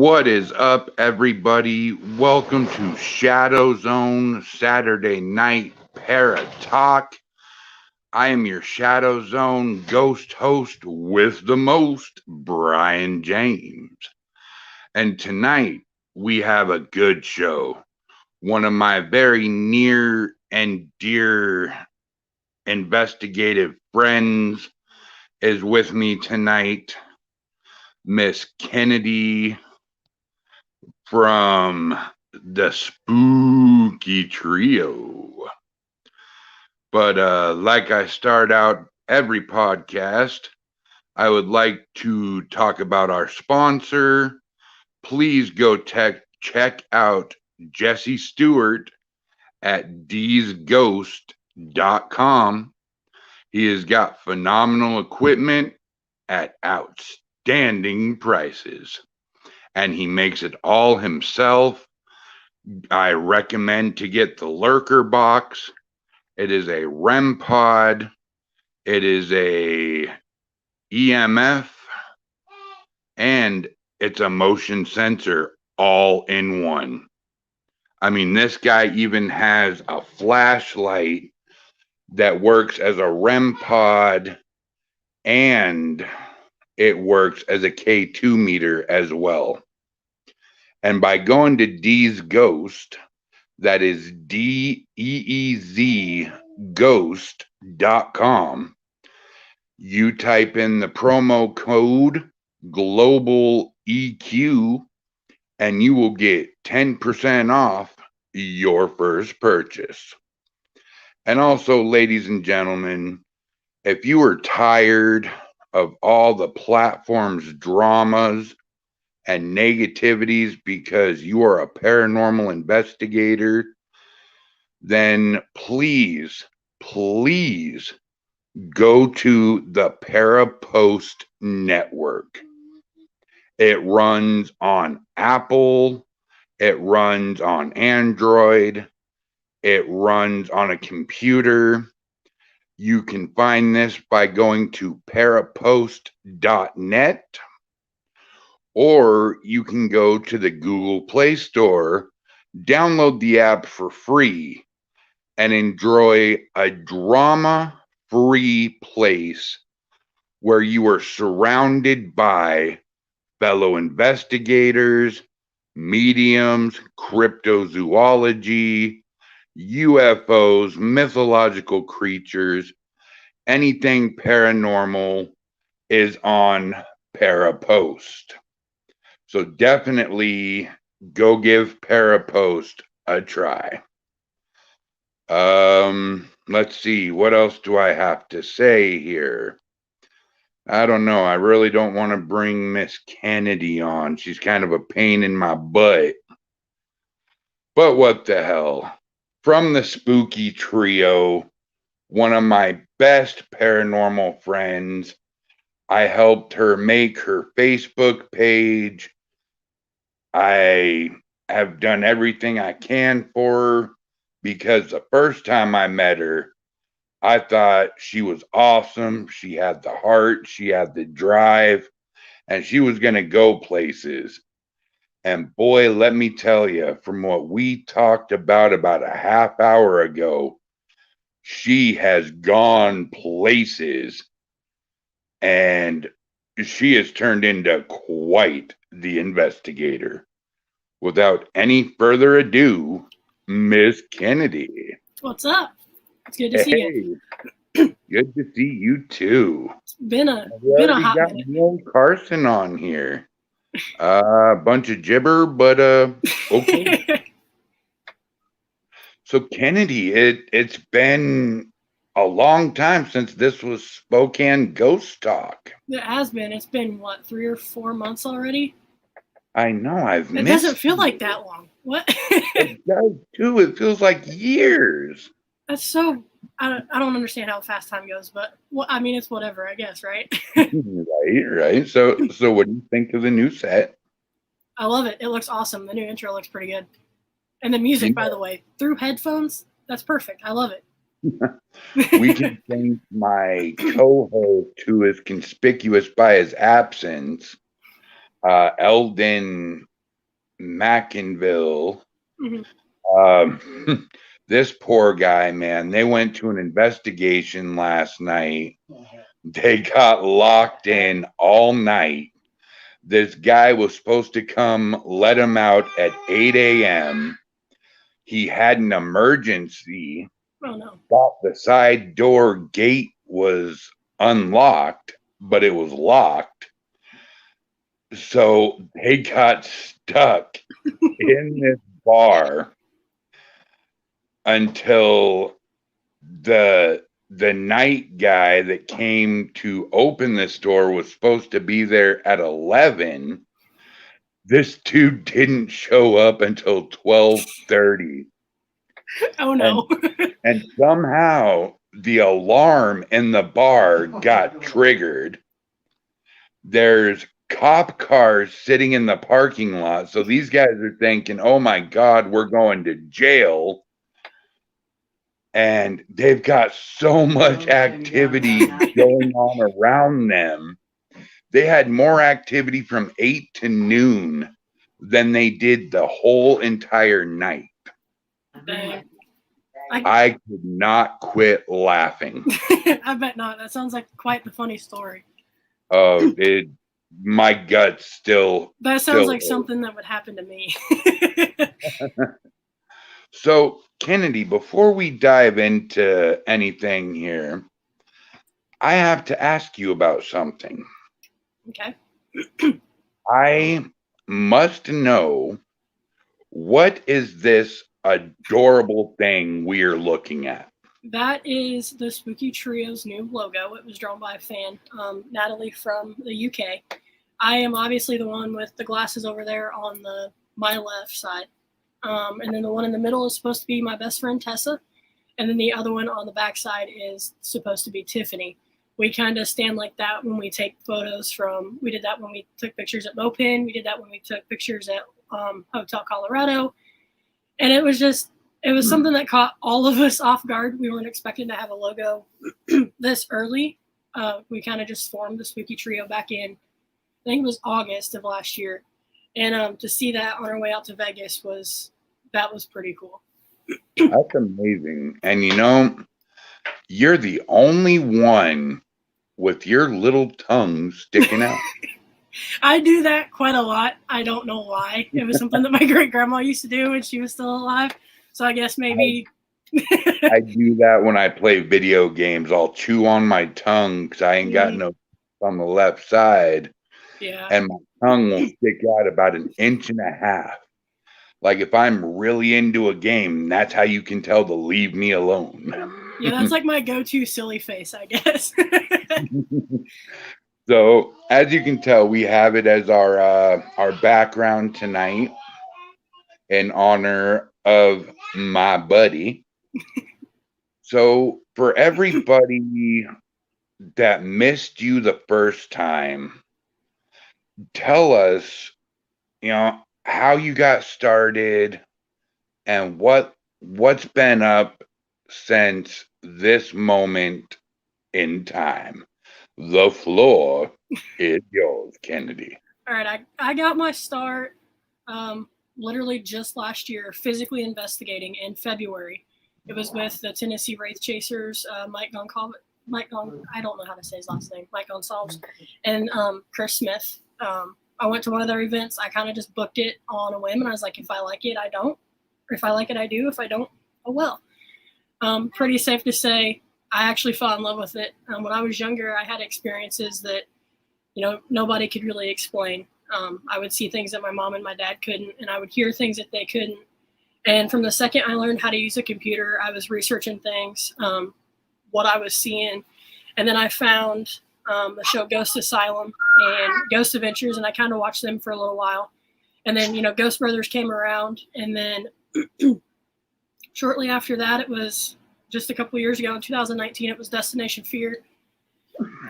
What is up, everybody? Welcome to ShadowZone Saturday Night Para Talk. I am your ShadowZone ghost host with the most, Brian James. And tonight we have a good show. One of my very near and dear investigative friends is with me tonight, Miss Kinedy from the Spooky Trio. But like I start out every podcast, I would like to talk about our sponsor. Please go check out Jesse Stewart at dsghost.com. He has got phenomenal equipment at outstanding prices, and he makes it all himself. I recommend to get the Lurker box. It is a REM pod. It is a EMF, and it's a motion sensor all in one. I mean, this guy even has a flashlight that works as a REM pod, and it works as a K2 meter as well. And by going to D's Ghost, that is DEEZ Ghost.com, you type in the promo code Global EQ, and you will get 10% off your first purchase. And also, ladies and gentlemen, if you are tired of all the platform's dramas and negativities because you are a paranormal investigator, then please go to the Parapost network. It runs on Apple, it runs on Android, it runs on a computer. You can find this by going to parapost.net, or you can go to the Google Play Store, download the app for free, and enjoy a drama-free place where you are surrounded by fellow investigators, mediums, cryptozoology, UFOs, mythological creatures. Anything paranormal is on Parapost. So definitely go give Parapost a try. Let's see. What else do I have to say here? I don't know. I really don't want to bring Miss Kinedy on. She's kind of a pain in my butt. But what the hell? From the Spooky Trio, one of my best paranormal friends. I helped her make her Facebook page. I have done everything I can for her because the first time I met her, I thought she was awesome. She had the heart, she had the drive, and she was going to go places. And boy, let me tell you, from what we talked about a half hour ago, she has gone places, and she has turned into quite the investigator. Without any further ado, Miss Kinedy. What's up? It's good to see you. Good to see you too. It's been a hot got minute. Neil Carson on here. A bunch of gibber, but okay. So Kinedy, it's been a long time since this was Spokane Ghost Talk. It has been. It's been what, 3 or 4 months already? I know. It doesn't feel like that long. What? It does too. It feels like years. That's so. I don't understand how fast time goes, but I mean, it's whatever, I guess, right? Right. So what do you think of the new set? I love it. It looks awesome. The new intro looks pretty good, and the music, by the way, through headphones, that's perfect. I love it. We can thank my co-host, who is conspicuous by his absence, Eldon Mackinville. Mm-hmm. This poor guy, man, they went to an investigation last night. They got locked in all night. This guy was supposed to come let him out at 8 a.m. He had an emergency. Oh, no. Thought the side door gate was unlocked, but it was locked. So they got stuck in this bar until the night guy that came to open the store was supposed to be there at 11. This dude didn't show up until 12:30. Oh, no. And somehow the alarm in the bar got triggered. There's cop cars sitting in the parking lot. So these guys are thinking, oh my God, we're going to jail. And they've got so much activity going on around them. They had more activity from 8 to noon than they did the whole entire night. Dang. I could not quit laughing. I bet not. That sounds like quite the funny story. Oh, my guts still. That sounds like something that would happen to me. So, Kinedy, before we dive into anything here, I have to ask you about something. Okay. I must know, what is this adorable thing we're looking at? That is the Spooky Trio's new logo. It was drawn by a fan, Natalie from the UK. I am obviously the one with the glasses over there on my left side. And then the one in the middle is supposed to be my best friend, Tessa. And then the other one on the back side is supposed to be Tiffany. We kind of stand like that when we take photos we did that when we took pictures at Mopin. We did that when we took pictures at Hotel Colorado. And it was something that caught all of us off guard. We weren't expecting to have a logo this early. We kind of just formed the Spooky Trio back in, I think it was August of last year. And to see that on our way out to Vegas was pretty cool. That's amazing. And you're the only one with your little tongue sticking out. I do that quite a lot. I don't know why. It was something that my great grandma used to do when she was still alive. So I guess maybe. I do that when I play video games. I'll chew on my tongue because I ain't got no on the left side. Yeah. And my tongue will stick out about 1.5 inches. Like if I'm really into a game, that's how you can tell to leave me alone. Yeah, that's like my go-to silly face, I guess. So as you can tell, we have it as our background tonight in honor of my buddy. So for everybody that missed you the first time, tell us, how you got started and what's been up since this moment in time. The floor is yours, Kinedy. All right, I got my start literally just last year, physically investigating in February. It was with the Tennessee Wraith Chasers, Mike Gonsalves, I don't know how to say his last name, Mike Gonsalves, and Chris Smith. I went to one of their events. I kind of just booked it on a whim, and I was like, if I like it, I don't. If I like it, I do. If I don't, oh well. Pretty safe to say, I actually fell in love with it. When I was younger, I had experiences that, nobody could really explain. I would see things that my mom and my dad couldn't, and I would hear things that they couldn't. And from the second I learned how to use a computer, I was researching things, what I was seeing. And then I found the show Ghost Asylum and Ghost Adventures, and I kind of watched them for a little while. And then, Ghost Brothers came around, and then shortly after that, it was just a couple years ago in 2019, it was Destination Fear.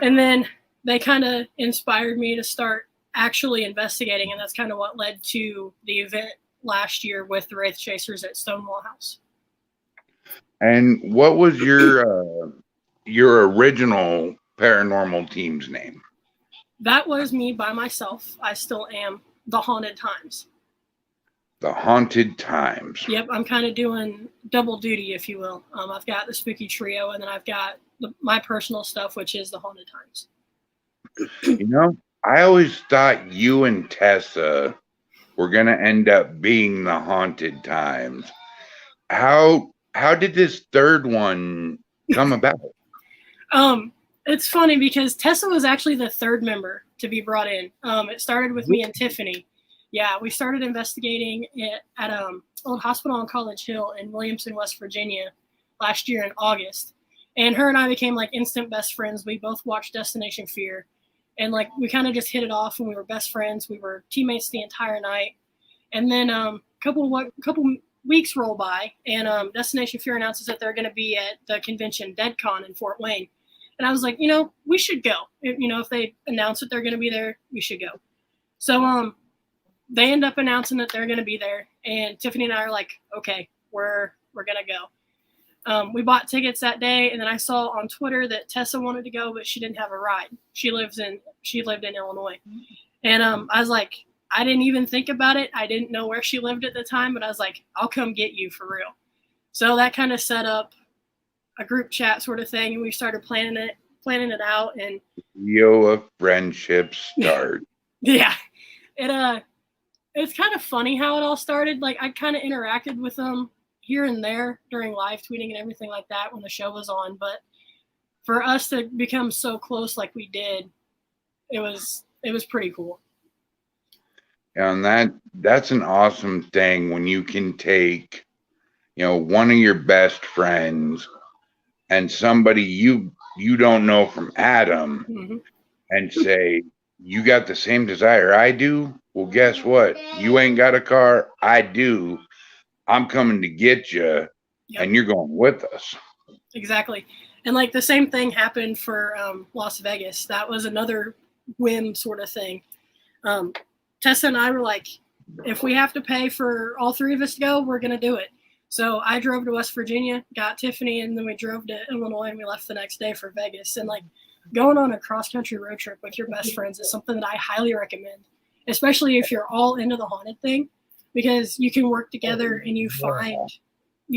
And then they kind of inspired me to start actually investigating, and that's kind of what led to the event last year with the Wraith Chasers at Stonewall House. And what was your original paranormal team's name? That was me by myself. I still am the Haunted Times. The Haunted Times. Yep, I'm kind of doing double duty, if you will. I've got the Spooky Trio, and then I've got my personal stuff, which is the Haunted Times. You know, I always thought you and Tessa were going to end up being the Haunted Times. How did this third one come about? It's funny because Tessa was actually the third member to be brought in. It started with me and Tiffany. Yeah, we started investigating it at old hospital on College Hill in Williamson, West Virginia last year in August. And her and I became like instant best friends. We both watched Destination Fear. And like we kind of just hit it off and we were best friends. We were teammates the entire night. And then a couple weeks roll by and Destination Fear announces that they're going to be at the convention DeadCon in Fort Wayne. And I was like, we should go. If they announce that they're going to be there, we should go. So they end up announcing that they're going to be there. And Tiffany and I are like, okay, we're going to go. We bought tickets that day. And then I saw on Twitter that Tessa wanted to go, but she didn't have a ride. She lived in Illinois. And I was like, I didn't even think about it. I didn't know where she lived at the time, but I was like, I'll come get you for real. So that kind of set up a group chat sort of thing. And we started planning it out. And Of friendship start. Yeah. It's kind of funny how it all started. Like I kind of interacted with them here and there during live tweeting and everything like that when the show was on. But for us to become so close like we did, it was pretty cool. And that's an awesome thing when you can take, one of your best friends and somebody you don't know from Adam Mm-hmm. and say, you got the same desire I do? Well, guess what? You ain't got a car. I do. I'm coming to get you, and you're going with us. Exactly. And like the same thing happened for Las Vegas. That was another whim sort of thing. Tessa and I were like, if we have to pay for all three of us to go, we're going to do it. So I drove to West Virginia, got Tiffany, and then we drove to Illinois, and we left the next day for Vegas. And like going on a cross-country road trip with your best friends is something that I highly recommend, especially if you're all into the haunted thing, because you can work together and you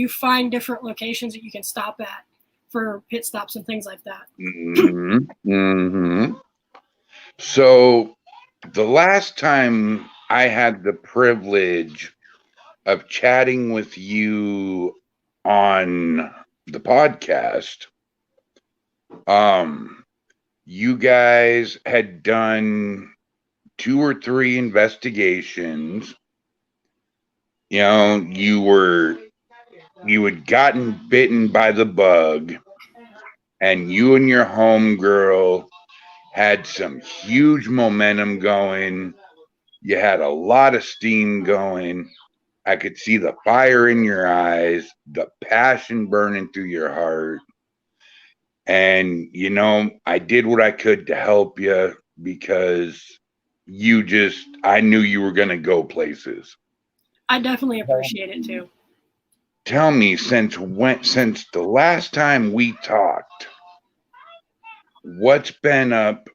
find different locations that you can stop at for pit stops and things like that. Mm-hmm. Mm-hmm. So the last time I had the privilege of chatting with you on the podcast, you guys had done 2 or 3 investigations. You had gotten bitten by the bug, and you and your homegirl had some huge momentum going. You had a lot of steam going. I could see the fire in your eyes, the passion burning through your heart. And, I did what I could to help you because I knew you were going to go places. I definitely appreciate it too. Tell me, since the last time we talked, what's been up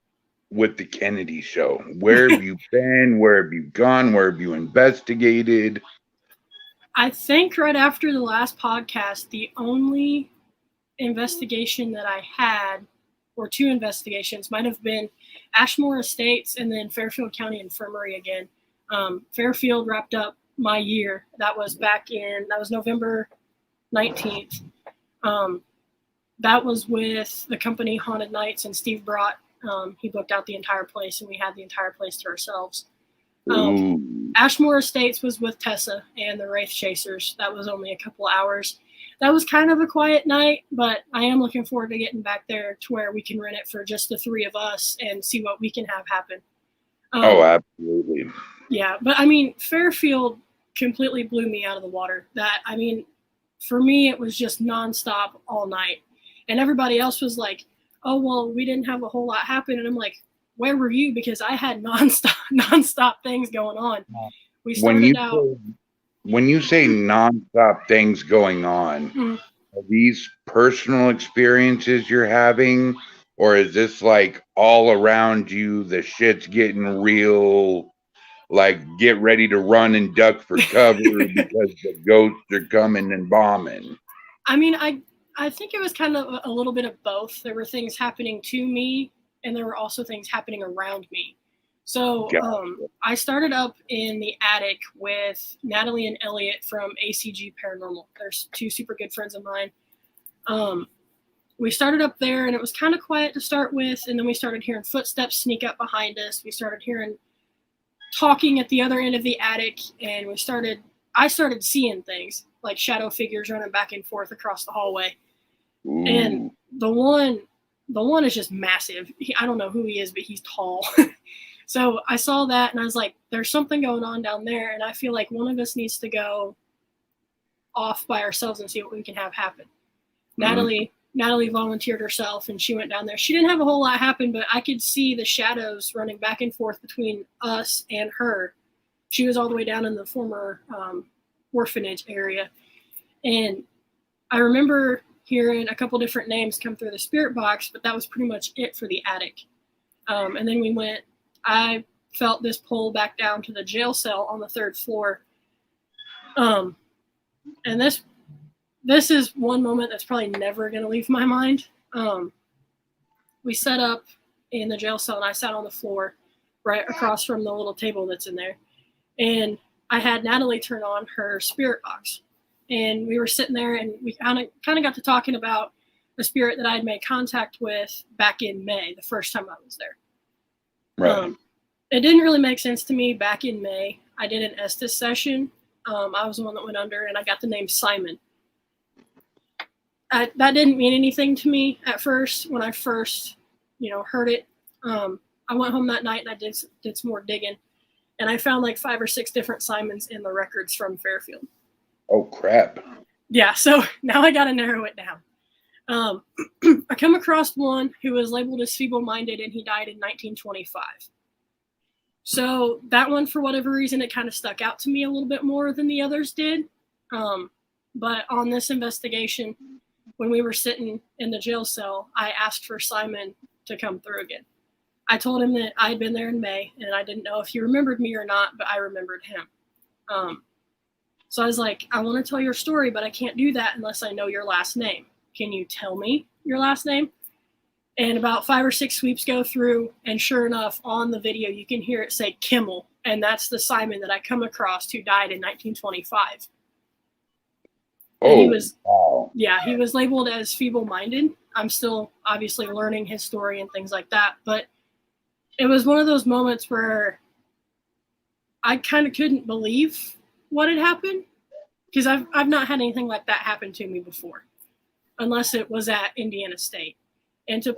with the Kinedy show? Where have you been? Where have you gone? Where have you investigated? I think right after the last podcast, the only investigation that I had, or 2 investigations, might have been Ashmore Estates and then Fairfield County Infirmary again. Fairfield wrapped up my year. That was November 19th. That was with the company Haunted Nights and Steve Brott. He booked out the entire place and we had the entire place to ourselves. Ashmore Estates was with Tessa and the Wraith Chasers. That was only a couple hours. That was kind of a quiet night, but I am looking forward to getting back there to where we can rent it for just the 3 of us and see what we can have happen. Absolutely. Yeah, but Fairfield completely blew me out of the water. For me, it was just nonstop all night. And everybody else was like, oh, well, we didn't have a whole lot happen. And I'm like, where were you? Because I had nonstop things going on. We started out. When you say nonstop things going on, are these personal experiences you're having, or is this like all around you, the shit's getting real, like get ready to run and duck for cover because the ghosts are coming and bombing? I mean, I think it was kind of a little bit of both. There were things happening to me, and there were also things happening around me. So I started up in the attic with Natalie and Elliot from ACG Paranormal. There's two super good friends of mine. We started up there, and it was kind of quiet to start with, and then we started hearing footsteps sneak up behind us. We started hearing talking at the other end of the attic, and I started seeing things like shadow figures running back and forth across the hallway. Ooh. And the one is just massive. I don't know who he is, but he's tall. So I saw that, and I was like, there's something going on down there, and I feel like one of us needs to go off by ourselves and see what we can have happen. Mm-hmm. Natalie volunteered herself, and she went down there. She didn't have a whole lot happen, but I could see the shadows running back and forth between us and her. She was all the way down in the former orphanage area. And I remember hearing a couple different names come through the spirit box, but that was pretty much it for the attic. And then I felt this pull back down to the jail cell on the 3rd floor. And this is one moment that's probably never going to leave my mind. We set up in the jail cell, and I sat on the floor right across from the little table that's in there. And I had Natalie turn on her spirit box. And we were sitting there, and we kind of got to talking about the spirit that I had made contact with back in May, the first time I was there. Right. It didn't really make sense to me back in May. I did an Estes session. I was the one that went under, and I got the name Simon. That didn't mean anything to me at first when I first, heard it. I went home that night, and I did some more digging, and I found like 5 or 6 different Simons in the records from Fairfield. Oh, crap. Yeah, so now I got to narrow it down. I come across one who was labeled as feeble-minded, and he died in 1925. So that one, for whatever reason, it kind of stuck out to me a little bit more than the others did. But on this investigation, when we were sitting in the jail cell, I asked for Simon to come through again. I told him that I'd been there in May, and I didn't know if he remembered me or not, but I remembered him. So I was like, I want to tell your story, but I can't do that unless I know your last name. Can you tell me your last name? And about 5 or 6 sweeps go through, and sure enough, on the video, you can hear it say Kimmel, and that's the Simon that I come across who died in 1925. And he was labeled as feeble-minded. I'm still obviously learning his story and things like that, but it was one of those moments where I kind of couldn't believe what had happened, because I've not had anything like that happen to me before, unless it was at Indiana State. And to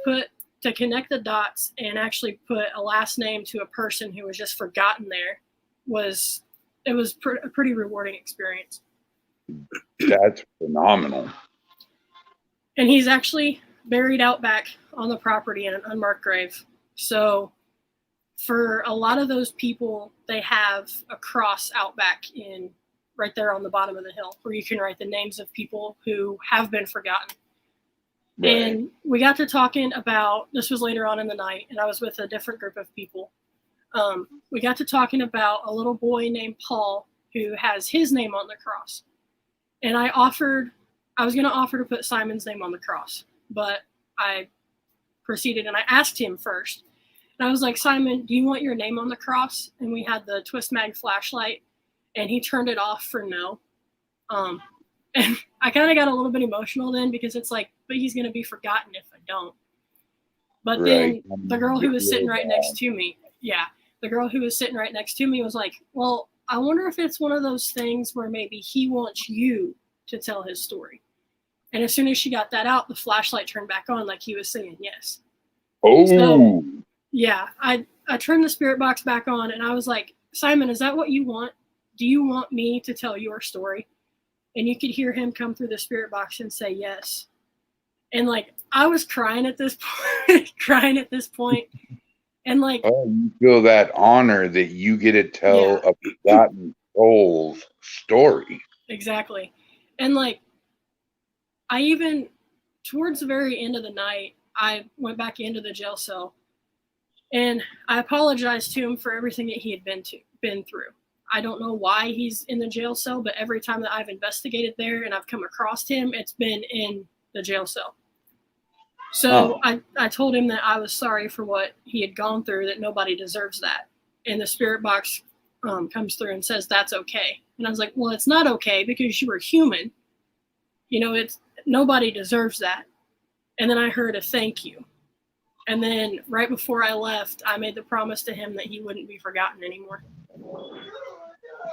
connect the dots and actually put a last name to a person who was just forgotten there was a pretty rewarding experience. That's phenomenal. And he's actually buried out back on the property in an unmarked grave. So for a lot of those people, they have a cross out back right there on the bottom of the hill where you can write the names of people who have been forgotten. Right. And we got to talking about, this was later on in the night, and I was with a different group of people. We got to talking about a little boy named Paul who has his name on the cross. And I was going to offer to put Simon's name on the cross, but I proceeded and I asked him first. And I was like, Simon, do you want your name on the cross? And we had the Twist Mag flashlight, and he turned it off for no. And I kind of got a little bit emotional then, because it's like, but he's going to be forgotten if I don't. But right. Then the girl who was sitting right next to me, was like, well, I wonder if it's one of those things where maybe he wants you to tell his story. And as soon as she got that out, the flashlight turned back on, like he was saying yes. Oh. So, yeah, I turned the spirit box back on, and I was like, Simon, is that what you want? Do you want me to tell your story? And you could hear him come through the spirit box and say yes. And like, I was crying at this point. And like, oh, you feel that honor that you get to tell a forgotten soul's story. Exactly. And like, I even, towards the very end of the night, I went back into the jail cell, and I apologized to him for everything that he had been been through. I don't know why he's in the jail cell, but every time that I've investigated there and I've come across him, it's been in the jail cell. So I told him that I was sorry for what he had gone through, that nobody deserves that. And the spirit box comes through and says, that's okay. And I was like, well, it's not okay because you were human. You know, it's nobody deserves that. And then I heard a thank you. And then right before I left, I made the promise to him that he wouldn't be forgotten anymore.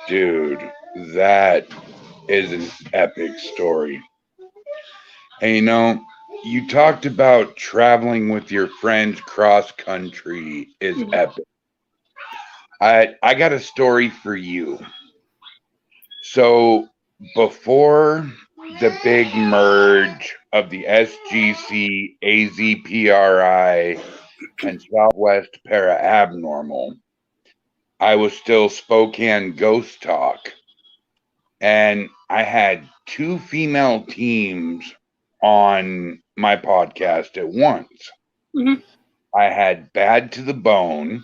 Dude, that is an epic story. And you know, you talked about traveling with your friends cross country is epic. I got a story for you. So before the big merge of the SGC, AZPRI, and Southwest Paranormal, I was still Spokane Ghost Talk. And I had 2 female teams on my podcast at once. I had Bad to the Bone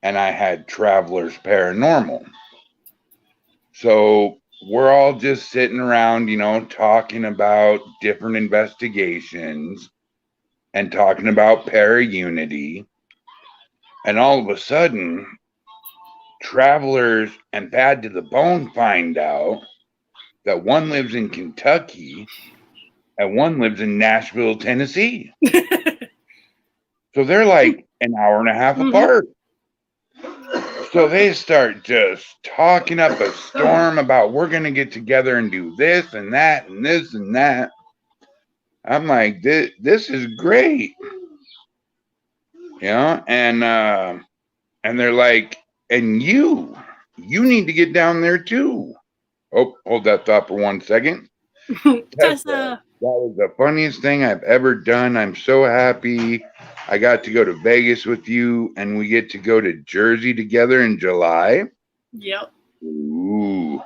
and I had Travelers Paranormal. So we're all just sitting around, you know, talking about different investigations and talking about para-unity. And all of a sudden, Travelers and Bad to the Bone find out that one lives in Kentucky and one lives in Nashville, Tennessee. So they're like an hour and a half apart. So they start just talking up a storm about we're going to get together and do this and that and this and that. I'm like, this is great. You know, and they're like, and you need to get down there too. Oh, hold that thought for 1 second. Tessa, that was the funniest thing I've ever done. I'm so happy I got to go to Vegas with you, and we get to go to Jersey together in July. Yep. Ooh.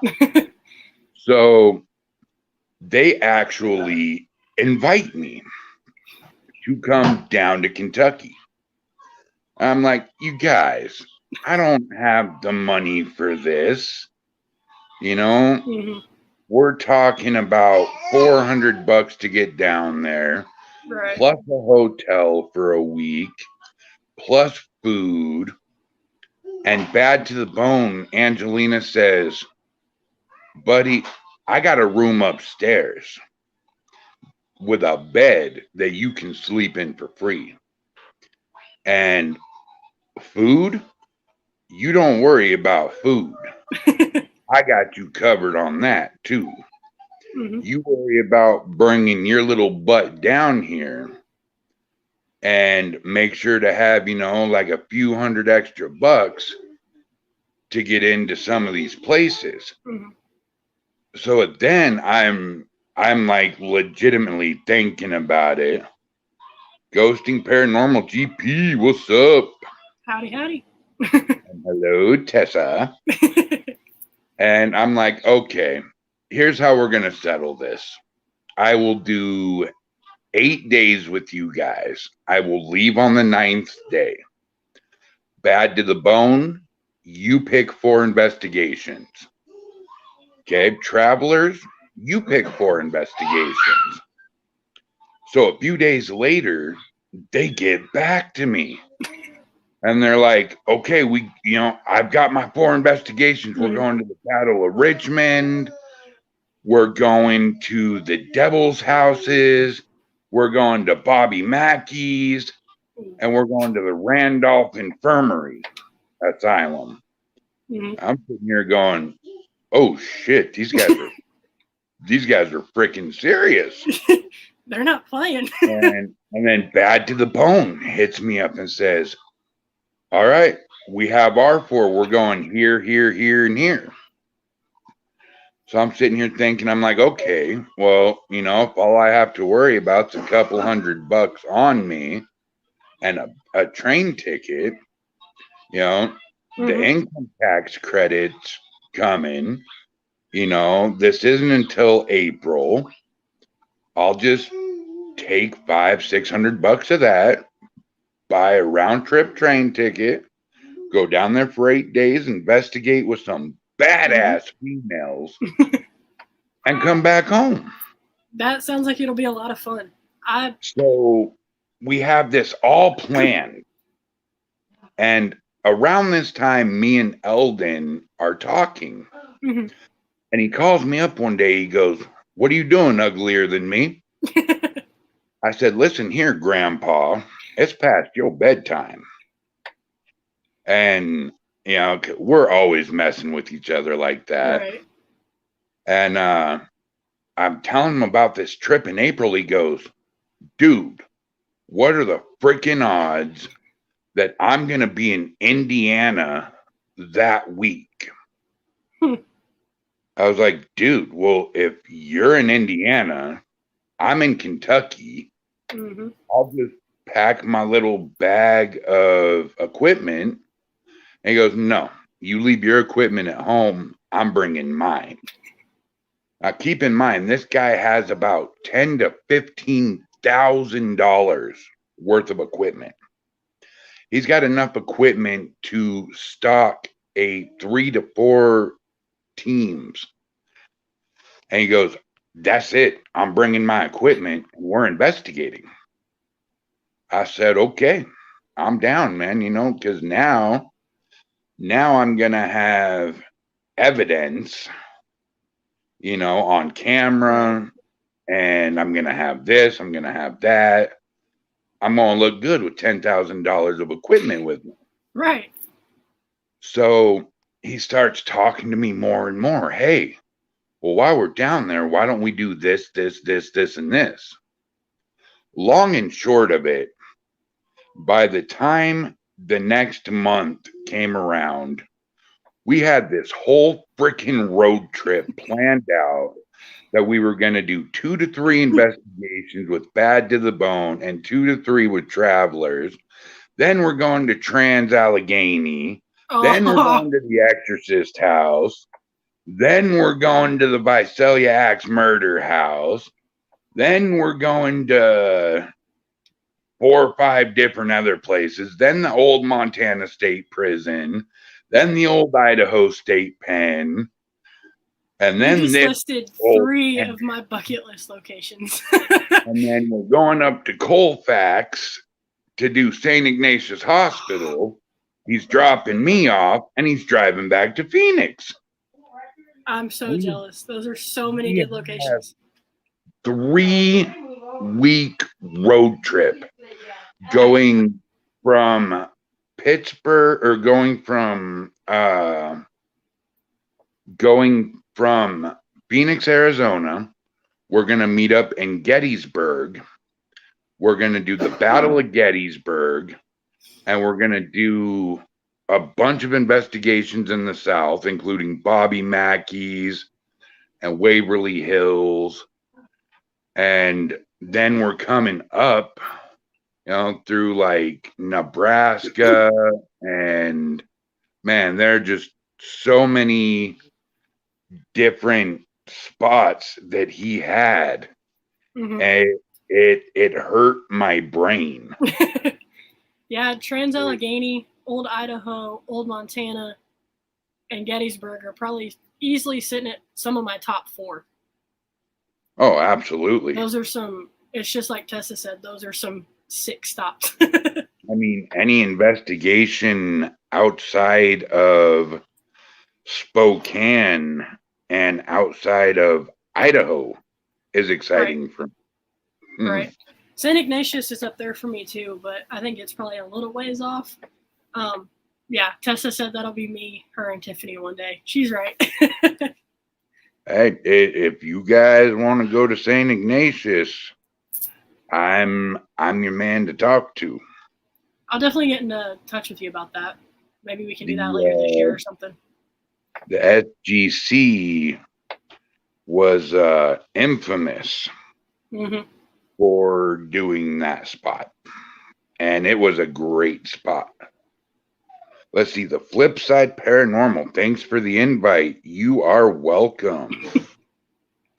So they actually invite me to come down to Kentucky. I'm like, you guys, I don't have the money for this. You know, we're talking about $400 to get down there, plus a hotel for a week, plus food. And Bad to the Bone, Angelina says, buddy, I got a room upstairs with a bed that you can sleep in for free. And food, you don't worry about food. I got you covered on that too. You worry about bringing your little butt down here and make sure to have, you know, like a few hundred extra bucks to get into some of these places. So then I'm like legitimately thinking about it. Ghosting Paranormal GP, what's up? Howdy. Hello, Tessa. And I'm like, okay, here's how we're going to settle this. I will do 8 days with you guys. I will leave on the 9th day. Bad to the Bone, you pick 4 investigations. Okay, Travelers, you pick 4 investigations. So a few days later, they get back to me. And they're like, okay, I've got my 4 investigations. We're going to the Battle of Richmond. We're going to the Devil's Houses. We're going to Bobby Mackey's. And we're going to the Randolph Infirmary Asylum. I'm sitting here going, oh shit, these guys are freaking serious. They're not playing. and then Bad to the Bone hits me up and says, all right, we have our 4. We're going here, here, here, and here. So I'm sitting here thinking, I'm like, okay, well, you know, if all I have to worry about is a couple $100 on me and a train ticket, you know, the income tax credits coming, you know, this isn't until April. I'll just take $500-600 of that, buy a round trip train ticket, go down there for 8 days, investigate with some badass females, and come back home. That sounds like it'll be a lot of fun. So we have this all planned. And around this time, me and Eldon are talking. Mhm. And he calls me up one day. He goes, "What are you doing, uglier than me?" I said, "Listen here, Grandpa. It's past your bedtime." And, you know, we're always messing with each other like that. Right. And I'm telling him about this trip in April. He goes, "Dude, what are the freaking odds that I'm going to be in Indiana that week?" I was like, "Dude, well, if you're in Indiana, I'm in Kentucky. I'll just pack my little bag of equipment." And he goes, "No, you leave your equipment at home. I'm bringing mine." Now, keep in mind, this guy has about $10,000 to $15,000 worth of equipment. He's got enough equipment to stock a 3 to 4 teams. And he goes, "That's it. I'm bringing my equipment and we're investigating." I said, "Okay, I'm down, man, you know, because now I'm going to have evidence, you know, on camera, and I'm going to have this, I'm going to have that. I'm going to look good with $10,000 of equipment with me." Right. So he starts talking to me more and more. "Hey, well, while we're down there, why don't we do this, this, this, this, and this?" Long and short of it, by the time the next month came around, we had this whole freaking road trip planned out that we were going to do 2 to 3 investigations with Bad to the Bone and 2 to 3 with Travelers. Then we're going to Trans-Allegheny. Then we're going to the Exorcist house. Then we're going to the Visalia Axe murder house. Then we're going to 4 or 5 different other places. Then the old Montana State Prison. Then the old Idaho State Pen. And then you just this listed 3 of my bucket list locations. And then we're going up to Colfax to do St. Ignatius Hospital. He's dropping me off and he's driving back to Phoenix. I'm so jealous. Those are so many good locations. 3-week road trip going from Pittsburgh, or going from Phoenix, Arizona. We're going to meet up in Gettysburg. We're going to do the Battle of Gettysburg, and we're going to do a bunch of investigations in the South, including Bobby Mackey's and Waverly Hills. And then we're coming up, you know, through like Nebraska, and man, there are just so many different spots that he had. And it hurt my brain. Yeah, Trans-Allegheny, Old Idaho, Old Montana, and Gettysburg are probably easily sitting at some of my top 4. Oh, absolutely. Those are some, it's just like Tessa said, those are some sick stops. I mean, any investigation outside of Spokane and outside of Idaho is exciting for me. Right. St. Ignatius is up there for me too, but I think it's probably a little ways off. Yeah, Tessa said that'll be me, her, and Tiffany one day. She's right. Hey, if you guys want to go to St. Ignatius, I'm your man to talk to. I'll definitely get in touch with you about that. Maybe we can do that later this year or something. The SGC was infamous for doing that spot, and it was a great spot. Let's see, the Flipside Paranormal. Thanks for the invite. You are welcome.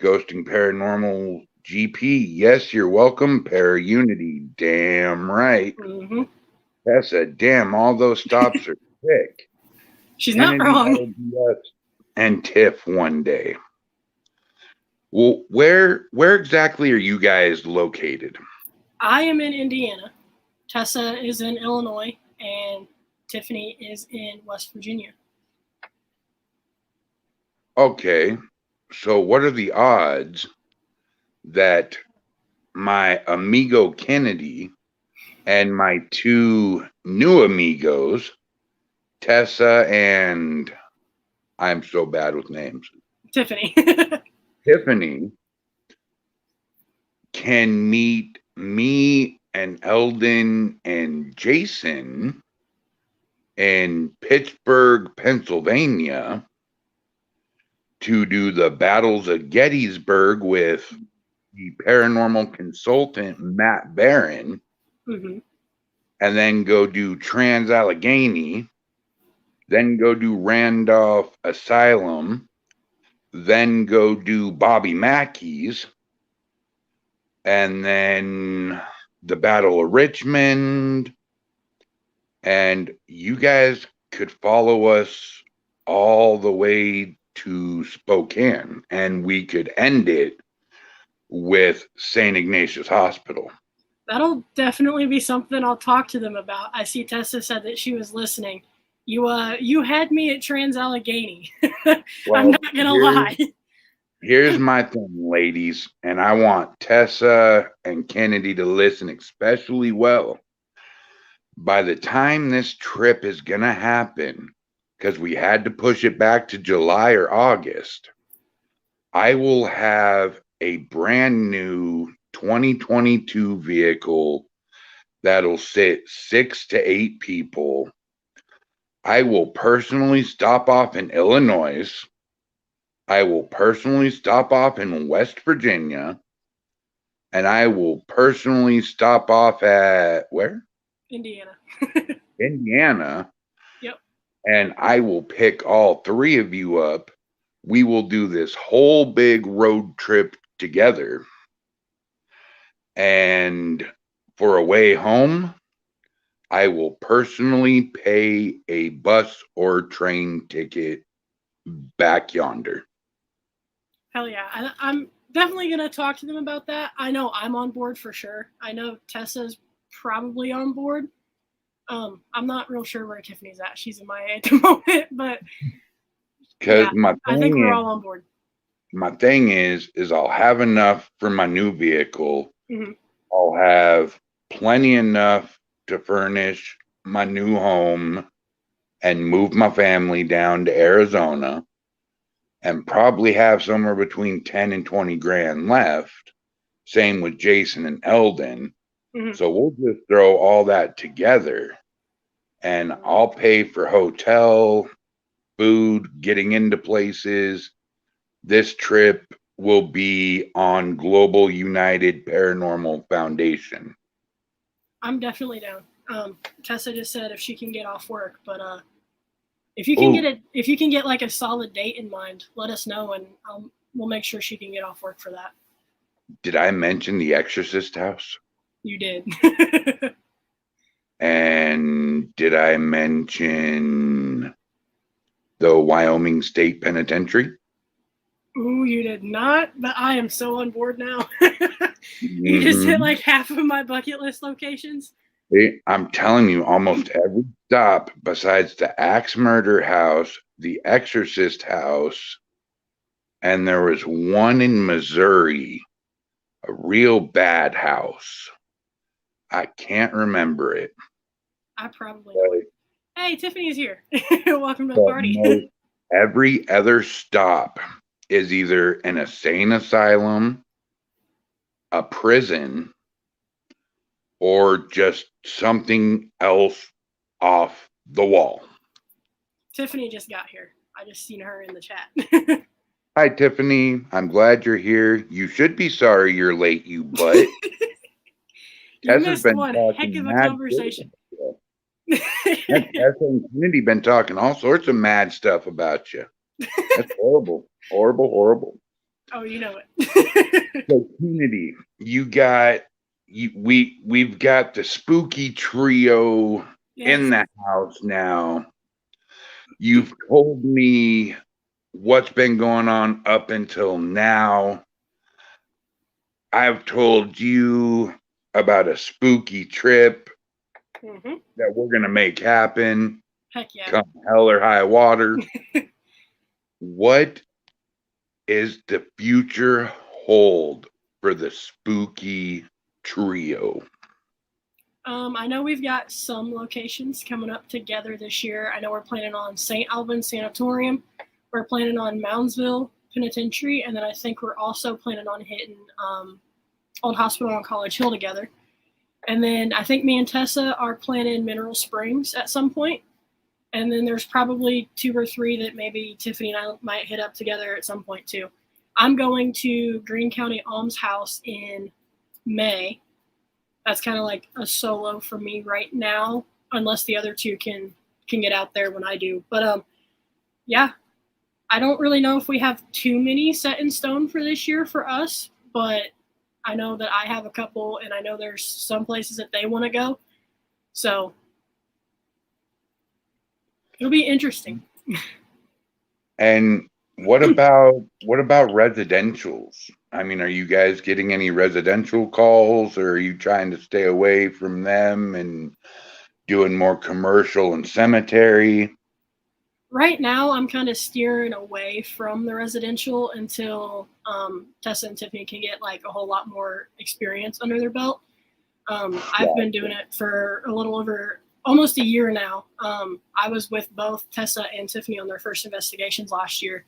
Ghosting Paranormal GP. Yes, you're welcome. Unity. Damn right. Tessa, damn, all those stops are pick. She's not Kennedy wrong. that'll be us and Tiff one day. Well, where exactly are you guys located? I am in Indiana. Tessa is in Illinois, and Tiffany is in West Virginia. Okay, so what are the odds that my amigo Kinedy and my two new amigos, Tessa and I'm so bad with names, Tiffany. Tiffany, can meet me and Eldon and Jason in Pittsburgh, Pennsylvania to do the Battles of Gettysburg with the paranormal consultant Matt Barron, Mm-hmm. and then go do Trans-Allegheny, then go do Randolph Asylum, then go do Bobby Mackey's, and then the Battle of Richmond. And you guys could follow us all the way to Spokane, and we could end it with St. Ignatius Hospital. That'll definitely be something I'll talk to them about. I see Tessa said that she was listening. You had me at Trans-Allegheny. Well, I'm not gonna lie. Here's my thing, ladies, and I want Tessa and Kinedy to listen especially well. By the time this trip is gonna happen, because we had to push it back to July or August, I will have a brand new 2022 vehicle that'll sit 6 to 8 people. I will personally stop off in Illinois. I will personally stop off in West Virginia. And I will personally stop off at where? Indiana. Indiana. Yep. And I will pick all 3 of you up. We will do this whole big road trip together. And for a way home, I will personally pay a bus or train ticket back yonder. Hell yeah. I'm definitely going to talk to them about that. I know I'm on board for sure. I know Tessa's probably on board. I'm not real sure where Tiffany's at. She's in my at the moment, but yeah, I think we're all on board. My thing is I'll have enough for my new vehicle. Mm-hmm. I'll have plenty enough to furnish my new home and move my family down to Arizona, and probably have somewhere between 10 and 20 grand left. Same with Jason and Eldon. Mm-hmm. So we'll just throw all that together, and I'll pay for hotel, food, getting into places. This trip will be on Global United Paranormal Foundation. I'm definitely down. Tessa just said if she can get off work, but if you can get like a solid date in mind, let us know, and we'll make sure she can get off work for that. Did I mention the Exorcist house? You did. And did I mention the Wyoming State Penitentiary? Ooh, you did not, but I am so on board now. You just hit like half of my bucket list locations. I'm telling you, almost every stop besides the Axe Murder House, the Exorcist House, and there was one in Missouri, a real bad house. I can't remember it. I probably know. Hey, Tiffany's here. Welcome to the party. Every other stop is either an insane asylum, a prison, or just something else off the wall. Tiffany just got here. I just seen her in the chat. Hi, Tiffany. I'm glad you're here. You should be sorry you're late, you butt. You missed one heck of a conversation. Tessa and Kinedy been talking all sorts of mad stuff about you. That's horrible. Horrible, horrible. Oh, you know it. So, Kinedy, we've got the spooky trio in the house now. You've told me what's been going on up until now. I've told you about a spooky trip that we're going to make happen. Heck yeah. Come hell or high water. What is the future hold for the spooky trio? I know we've got some locations coming up together this year. I know we're planning on St. Albans Sanatorium. We're planning on Moundsville Penitentiary. And then I think we're also planning on hitting Old Hospital on College Hill together. And then I think me and Tessa are planning Mineral Springs at some point. And then there's probably 2 or 3 that maybe Tiffany and I might hit up together at some point too. I'm going to Greene County Alms House in May. That's kind of like a solo for me right now, unless the other 2 can get out there when I do. But yeah, I don't really know if we have too many set in stone for this year for us, but I know that I have a couple, and I know there's some places that they want to go. So it'll be interesting. And what about residentials? I mean, are you guys getting any residential calls, or are you trying to stay away from them and doing more commercial and cemetery? Right now, I'm kind of steering away from the residential until Tessa and Tiffany can get like a whole lot more experience under their belt. I've been doing it for a little over almost a year now. I was with both Tessa and Tiffany on their first investigations last year.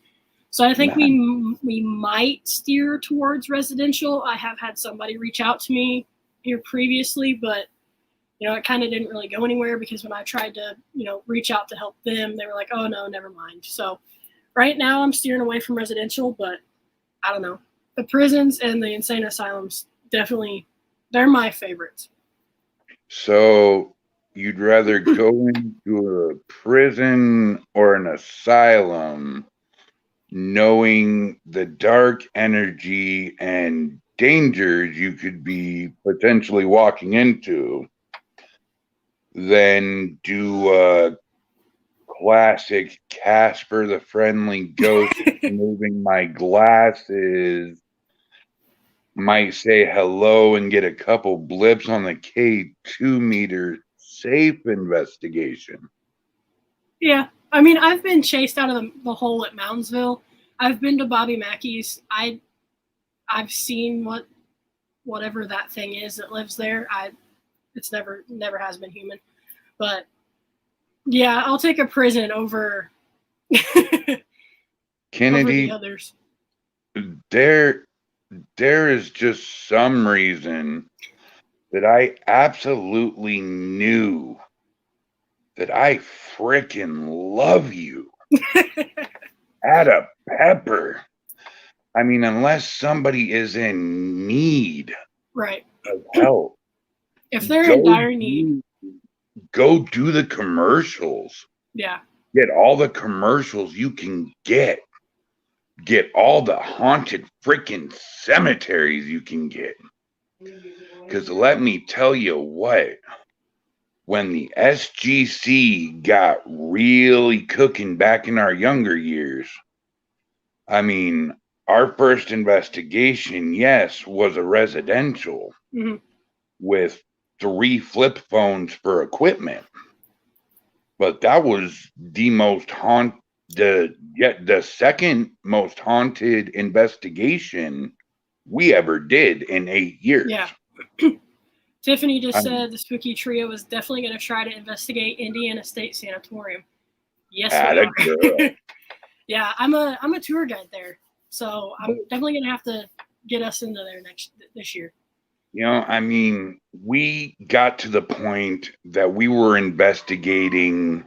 So I think we might steer towards residential. I have had somebody reach out to me here previously, but it kind of didn't really go anywhere because when I tried to, reach out to help them, they were like, oh no, never mind. So right now I'm steering away from residential, but I don't know. The prisons and the insane asylums, definitely, they're my favorites. So you'd rather go into a prison or an asylum knowing the dark energy and dangers you could be potentially walking into than do a classic Casper the Friendly Ghost moving my glasses, might say hello and get a couple blips on the K2 meter safe investigation. Yeah. I mean, I've been chased out of the hole at Moundsville. I've been to Bobby Mackey's. I've seen whatever that thing is that lives there. It's never has been human. But yeah, I'll take a prison over Kinedy, over the others. There is just some reason that I absolutely knew that I frickin' love you. Add a pepper. I mean, unless somebody is in need right. of help. If they're in dire need. Go do the commercials. Yeah. Get all the commercials you can get. Get all the haunted freaking cemeteries you can get. Because let me tell you what, when the SGC got really cooking back in our younger years, I mean, our first investigation, yes, was a residential with 3 flip phones for equipment. But that was the most the second most haunted investigation we ever did in 8 years. Yeah. Tiffany just said the spooky trio is definitely going to try to investigate Indiana State Sanatorium. Yes, we are. Yeah, I'm a tour guide there, so I'm definitely going to have to get us into there this year. I mean, we got to the point that we were investigating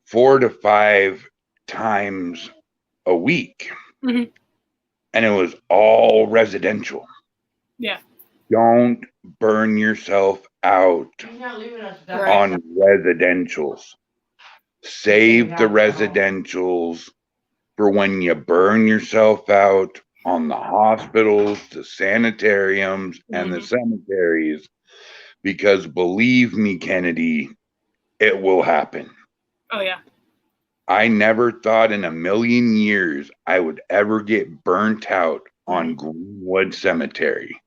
4 to 5 times a week, and it was all residential. Yeah. Don't burn yourself out on residentials. Save the residentials for when you burn yourself out on the hospitals, the sanitariums, and the cemeteries, because believe me, Kinedy, it will happen. Oh, yeah. I never thought in a million years I would ever get burnt out on Greenwood Cemetery.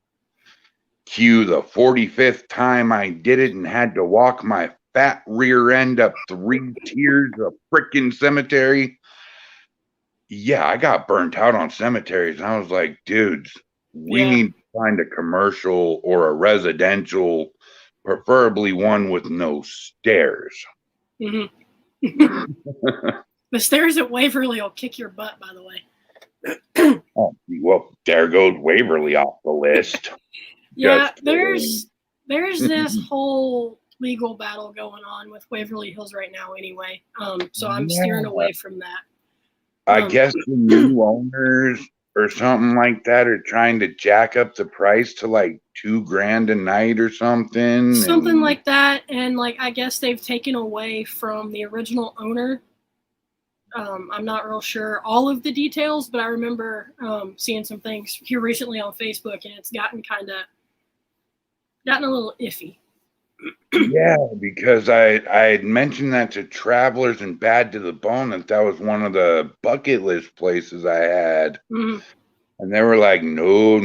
Cue the 45th time I did it and had to walk my fat rear end up 3 tiers of frickin' cemetery. Yeah, I got burnt out on cemeteries. And I was like, dudes, we need to find a commercial or a residential, preferably one with no stairs. Mm-hmm. The stairs at Waverly will kick your butt, by the way. Oh, well, there goes Waverly off the list. Yeah, there's this whole legal battle going on with Waverly Hills right now anyway. So I'm steering away from that. I guess the new owners or something like that are trying to jack up the price to like $2,000 a night or something. Something like that. And like, I guess they've taken away from the original owner. I'm not real sure all of the details, but I remember seeing some things here recently on Facebook, and it's gotten a little iffy. Yeah, because I had mentioned that to Travelers and Bad to the Bone that was one of the bucket list places I had. Mm-hmm. And they were like, no,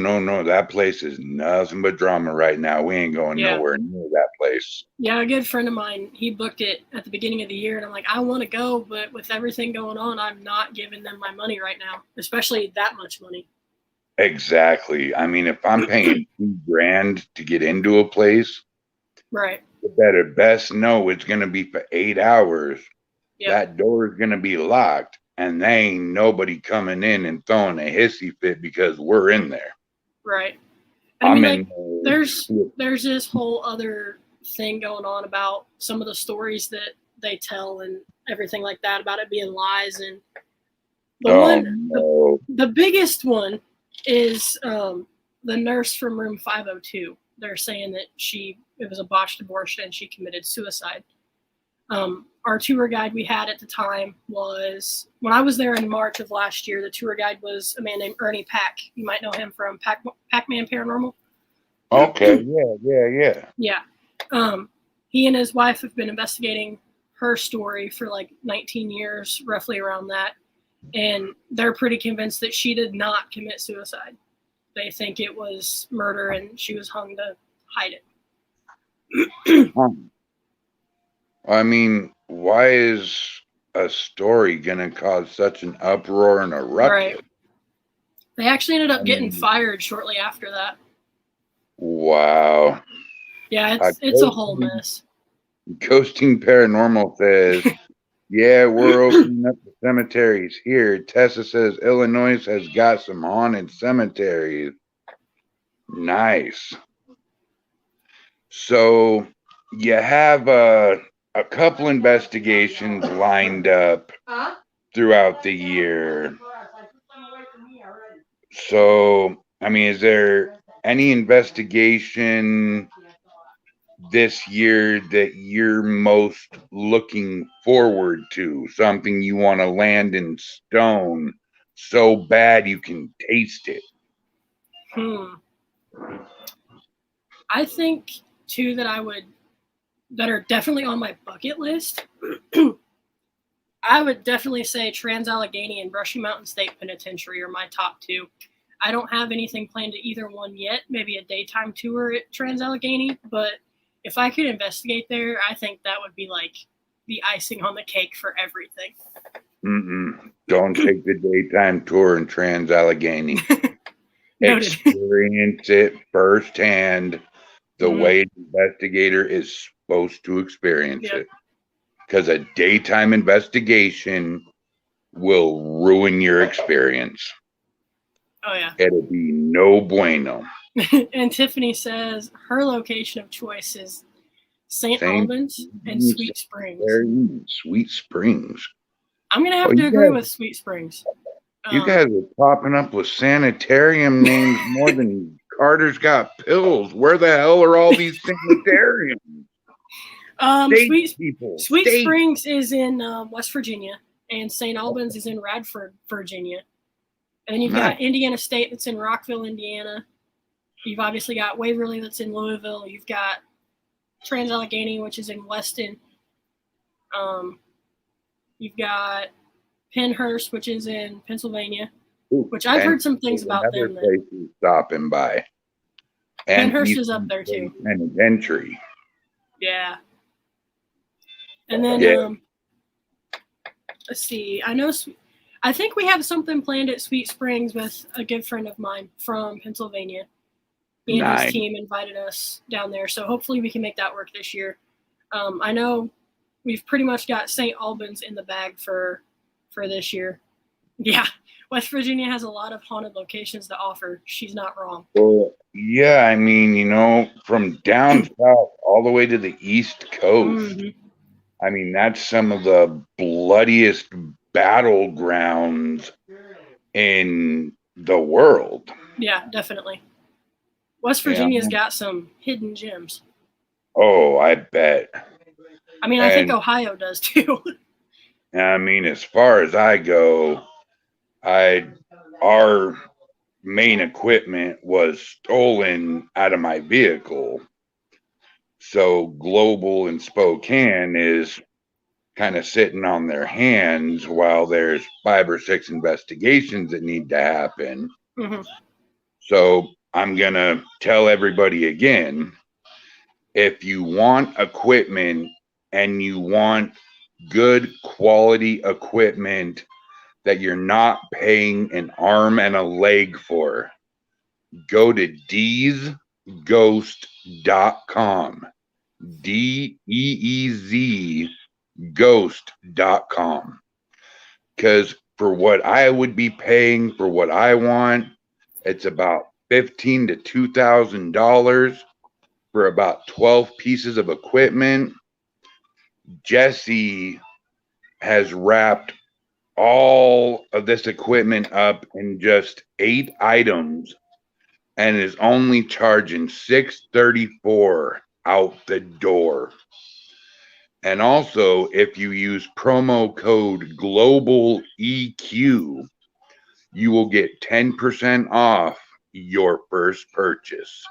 that place is nothing but drama right now. We ain't going nowhere near that place. Yeah, a good friend of mine, he booked it at the beginning of the year, and I'm like, I want to go, but with everything going on, I'm not giving them my money right now, especially that much money. Exactly. I mean, if I'm paying $2,000 to get into a place, right, you better best know it's going to be for 8 hours. Yep. That door is going to be locked, and there ain't nobody coming in and throwing a hissy fit because we're in there. Right. I mean, like, there's this whole other thing going on about some of the stories that they tell and everything like that about it being lies. And the biggest one is the nurse from room 502. They're saying that it was a botched abortion and she committed suicide. Our tour guide we had at the time was, when I was there in March of last year, the tour guide was a man named Ernie Pack. You might know him from Pac-Man Paranormal. Okay, yeah. Yeah. He and his wife have been investigating her story for like 19 years, roughly around that. And they're pretty convinced that she did not commit suicide. They think it was murder and she was hung to hide it. I mean, why is a story going to cause such an uproar and a ruckus? Right. They actually ended up getting fired shortly after that. Wow. Yeah, it's a whole mess. Ghosting Paranormal says, yeah, we're opening up the cemeteries here. Tessa says Illinois has got some haunted cemeteries. Nice. So you have a couple investigations lined up throughout the year. So, I mean, is there any investigation this year that you're most looking forward to? Something you want to land in stone so bad you can taste it? I think two that are definitely on my bucket list. I would definitely say Trans-Allegheny and Brushy Mountain State Penitentiary are my top two. I don't have anything planned to either one yet. Maybe a daytime tour at Trans-Allegheny, but if I could investigate there, I think that would be like the icing on the cake for everything. Don't take the daytime tour in Trans-Allegheny. Experience it firsthand the way an investigator is supposed to experience it. Because a daytime investigation will ruin your experience. Oh, yeah. It'll be no bueno. And Tiffany says her location of choice is St. Albans and Sweet Springs. Sweet Springs. I'm going to have to agree with Sweet Springs. You guys are popping up with sanitarium names more than Carter's Got Pills. Where the hell are all these sanitariums? Sweet Springs is in West Virginia, and St. Albans is in Radford, Virginia. And then you've got Indiana State that's in Rockville, Indiana. You've obviously got Waverly that's in Louisville. You've got Trans-Allegheny, which is in Weston. You've got Pennhurst, which is in Pennsylvania, Ooh, which I've heard some things about another them. place he's stopping by. And Pennhurst is up there too. And entry. Yeah. And then let's see. I think we have something planned at Sweet Springs with a good friend of mine from Pennsylvania. He and his team invited us down there, so hopefully we can make that work this year. I know we've pretty much got St. Albans in the bag for this year. Yeah, West Virginia has a lot of haunted locations to offer. She's not wrong. Well, yeah, I mean, you know, from down south all the way to the East Coast. Mm-hmm. I mean, that's some of the bloodiest battlegrounds in the world. Yeah, definitely. West Virginia's got some hidden gems. Oh, I bet. I mean, I think Ohio does too. I mean, as far as I go, our main equipment was stolen out of my vehicle. So Global and Spokane is kind of sitting on their hands while there's 5 or 6 investigations that need to happen. Mm-hmm. So I'm going to tell everybody again, if you want equipment and you want good quality equipment that you're not paying an arm and a leg for, go to deezghost.com. DEEZ ghost.com. Because for what I would be paying for what I want, it's about $1,500 to $2,000 for about 12 pieces of equipment. Jesse has wrapped all of this equipment up in just 8 items and is only charging $634 out the door. And also, if you use promo code GLOBALEQ, you will get 10% off your first purchase.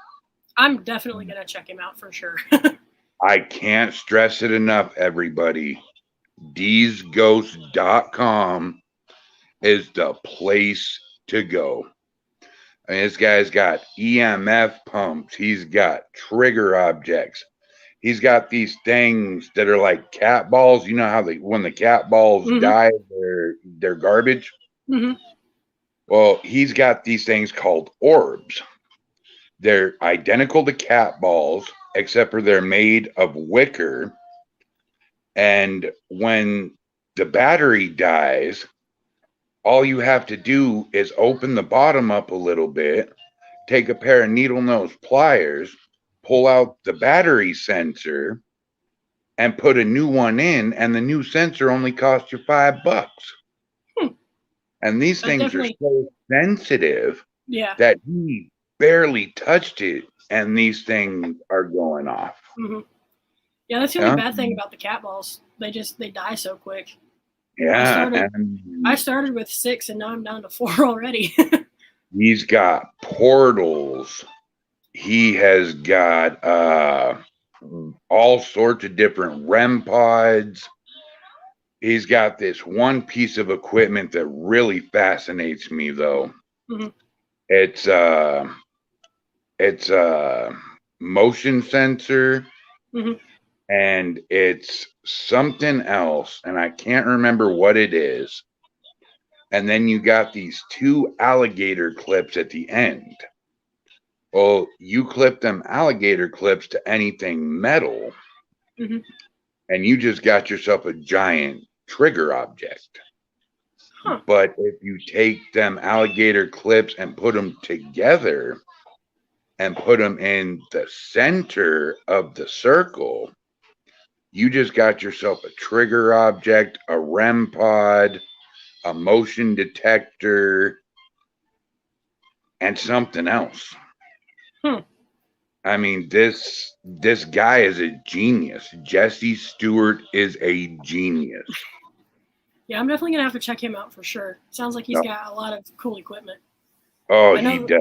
I'm definitely going to check him out for sure. I can't stress it enough, everybody. DeezGhost.com is the place to go. I mean, this guy's got EMF pumps. He's got trigger objects. He's got these things that are like cat balls. You know how when the cat balls die, they're garbage? Mm-hmm. Well, he's got these things called orbs. They're identical to cat balls, except for they're made of wicker. And when the battery dies, all you have to do is open the bottom up a little bit, take a pair of needle nose pliers, pull out the battery sensor, and put a new one in, and the new sensor only costs you $5. And these things are so sensitive that he barely touched it, and these things are going off. Mm-hmm. Yeah, that's the only bad thing about the cat balls. They die so quick. Yeah. I started with 6, and now I'm down to 4 already. He's got portals. He has got all sorts of different REM pods. He's got this one piece of equipment that really fascinates me, though. Mm-hmm. It's a motion sensor, and it's something else, and I can't remember what it is. And then you got these 2 alligator clips at the end. Well, you clip them alligator clips to anything metal, and you just got yourself a giant trigger object. Huh. But if you take them alligator clips and put them together and put them in the center of the circle, you just got yourself a trigger object, a REM pod, a motion detector, and something else. I mean, this guy is a genius. Jesse Stewart is a genius. Yeah, I'm definitely gonna have to check him out for sure. Sounds like he's got a lot of cool equipment. Oh, he does.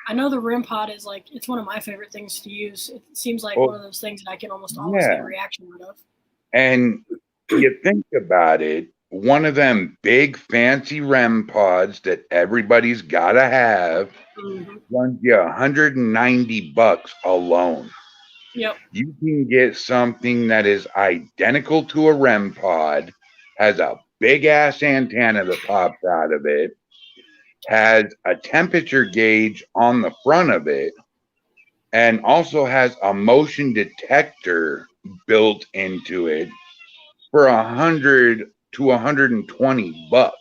I know the REM pod is it's one of my favorite things to use. It seems like one of those things that I can almost always get a reaction out of. And you think about it, one of them big fancy REM pods that everybody's gotta have Mm-hmm. runs you $190 alone. Yep. You can get something that is identical to a REM pod, has a big ass antenna that pops out of it, has a temperature gauge on the front of it, and also has a motion detector built into it for 100 to $120.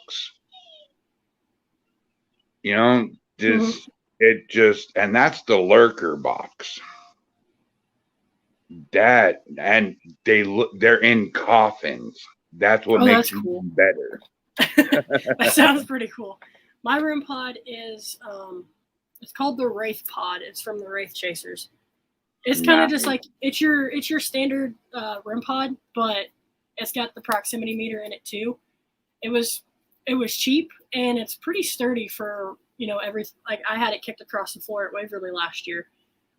You know, Mm-hmm. and that's the lurker box. That and they're in coffins. That's what Oh, makes that's it cool. even better. That sounds pretty cool. My room pod is it's called the Wraith Pod. It's from the Wraith Chasers. It's kind of just Nice. like it's your standard REM pod, but it's got the proximity meter in it too. It was cheap and it's pretty sturdy for every like I had it kicked across the floor at Waverly last year,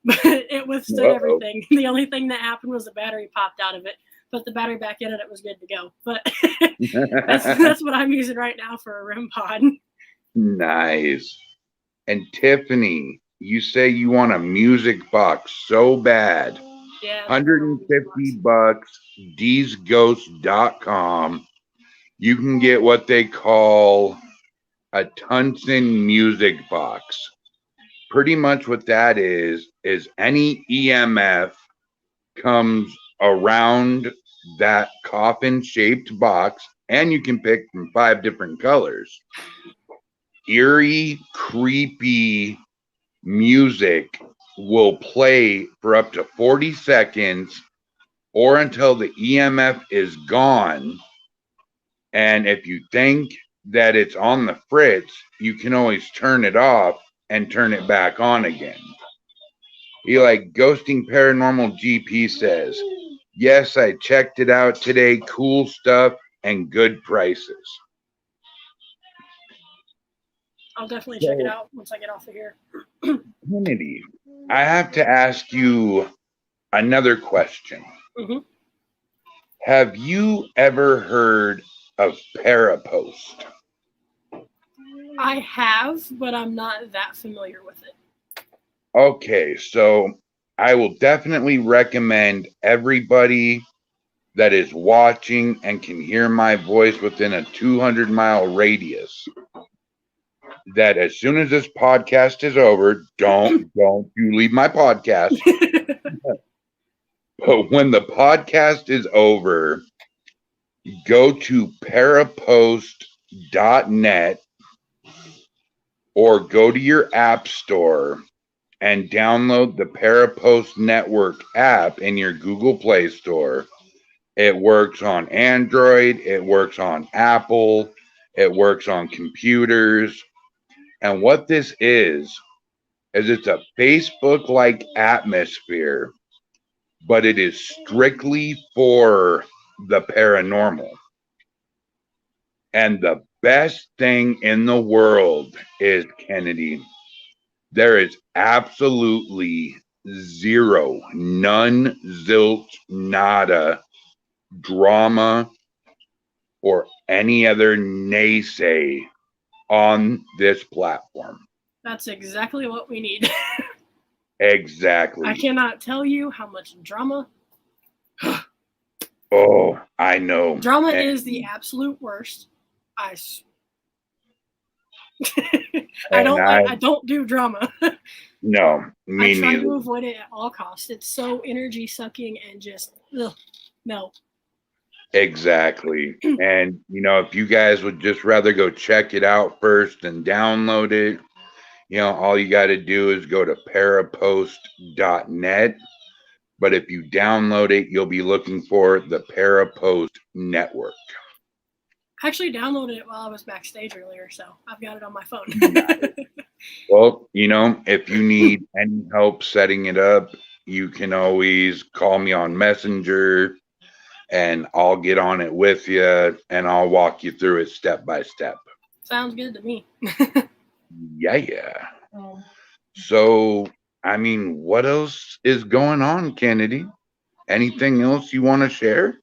but it withstood Uh-oh. everything. The only thing that happened was the battery popped out of it. Put the battery back in and it was good to go. But that's what I'm using right now for a REM pod. Nice. And Tiffany, you say you want a music box so bad. Yeah, the paranormal music box. $150, theseghosts.com. You can get what they call a Tunson music box. Pretty much what that is any EMF comes around that coffin shaped box, and you can pick from 5 different colors. Eerie, creepy music will play for up to 40 seconds or until the EMF is gone. And if you think that it's on the fritz, you can always turn it off and turn it back on again. Ghosting Paranormal GP says, yes, I checked it out today. Cool stuff and good prices. I'll definitely check it out once I get off of here. Kinedy, I have to ask you another question. Mm-hmm. Have you ever heard of Parapost? I have, but I'm not that familiar with it. Okay, so I will definitely recommend everybody that is watching and can hear my voice within a 200-mile radius that as soon as this podcast is over, don't you leave my podcast. But when the podcast is over, go to parapost.net or go to your app store and download the Parapost Network app in your Google Play Store. It works on Android, it works on Apple, it works on computers. And what this is it's a Facebook-like atmosphere, but it is strictly for the paranormal. And the best thing in the world is, Kinedy, there is absolutely zero, none, zilch, nada drama or any other naysay on this platform. That's exactly what we need. Exactly. I cannot tell you how much drama. Oh, I know. Drama is the absolute worst. I don't do drama. No, me I try neither. to avoid it at all costs. It's so energy sucking and just no. Exactly. And if you guys would just rather go check it out first and download it, all you got to do is go to parapost.net. But if you download it, you'll be looking for the Parapost Network. I actually downloaded it while I was backstage earlier, so I've got it on my phone. Well, if you need any help setting it up, you can always call me on Messenger and I'll get on it with you and I'll walk you through it step by step. Sounds good to me. Yeah. So, what else is going on, Kinedy? Anything else you want to share?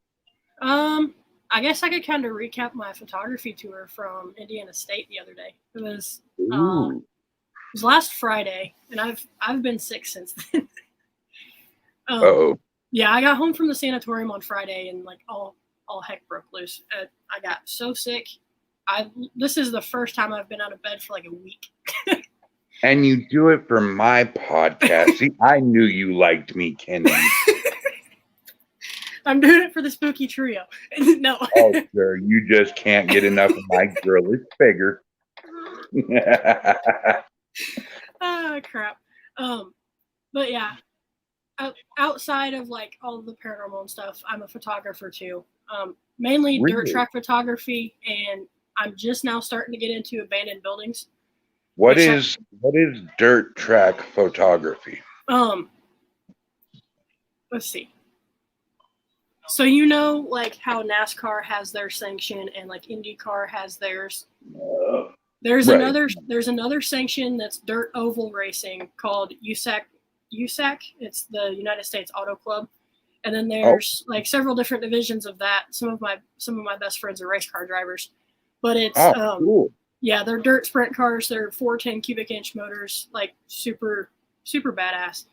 I guess I could kind of recap my photography tour from Indiana State the other day. Ooh. It was last Friday, and I've been sick since then. Uh-oh. Yeah, I got home from the sanatorium on Friday, and like all heck broke loose. I got so sick. This is the first time I've been out of bed for like a week. And you do it for my podcast. See, I knew you liked me, Kenny. I'm doing it for the spooky trio. No. Oh, sure. You just can't get enough of my girlish figure. Ah, crap. But yeah, outside of like all of the paranormal and stuff, I'm a photographer too. Mainly Really? dirt track photography, and I'm just now starting to get into abandoned buildings. What is dirt track photography? Let's see. So you know, like how NASCAR has their sanction and like IndyCar has theirs. There's another sanction that's dirt oval racing called USAC. It's the United States Auto Club, and then there's like several different divisions of that. Some of my best friends are race car drivers, but it's cool. Yeah, they're dirt sprint cars. They're 410 cubic inch motors, like super badass.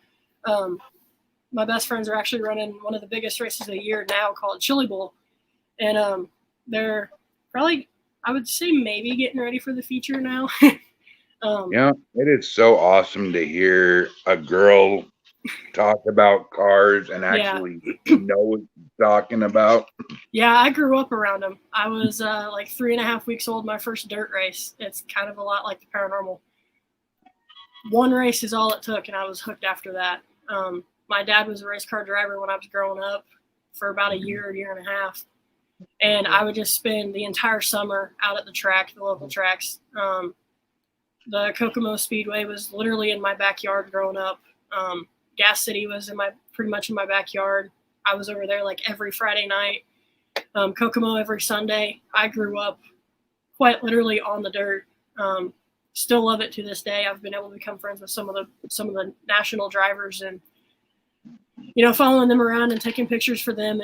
My best friends are actually running one of the biggest races of the year now called Chili Bowl. And they're probably, I would say, maybe getting ready for the feature now. Yeah, it is so awesome to hear a girl talk about cars and actually know what she's talking about. Yeah, I grew up around them. I was like 3.5 weeks old, my first dirt race. It's kind of a lot like the paranormal. One race is all it took, and I was hooked after that. My dad was a race car driver when I was growing up for about a year and a half. And I would just spend the entire summer out at the track, the local tracks. The Kokomo Speedway was literally in my backyard growing up. Gas City was pretty much in my backyard. I was over there like every Friday night. Kokomo every Sunday. I grew up quite literally on the dirt. Still love it to this day. I've been able to become friends with some of the national drivers, and following them around and taking pictures for them.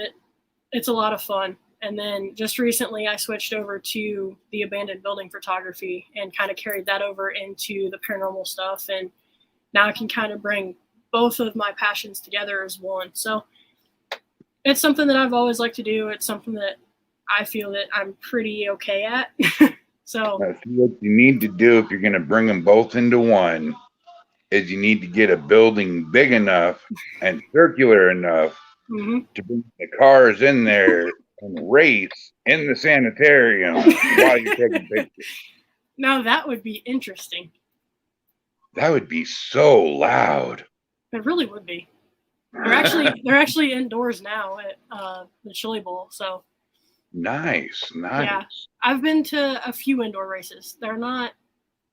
It's a lot of fun. And then just recently I switched over to the abandoned building photography and kind of carried that over into the paranormal stuff. And now I can kind of bring both of my passions together as one. So it's something that I've always liked to do. It's something that I feel that I'm pretty okay at. So what you need to do if you're going to bring them both into one is you need to get a building big enough and circular enough to bring the cars in there and race in the sanitarium while you're taking pictures. Now that would be interesting. That would be so loud. It really would be. They're actually indoors now at the Chili Bowl. So nice. Yeah, I've been to a few indoor races. The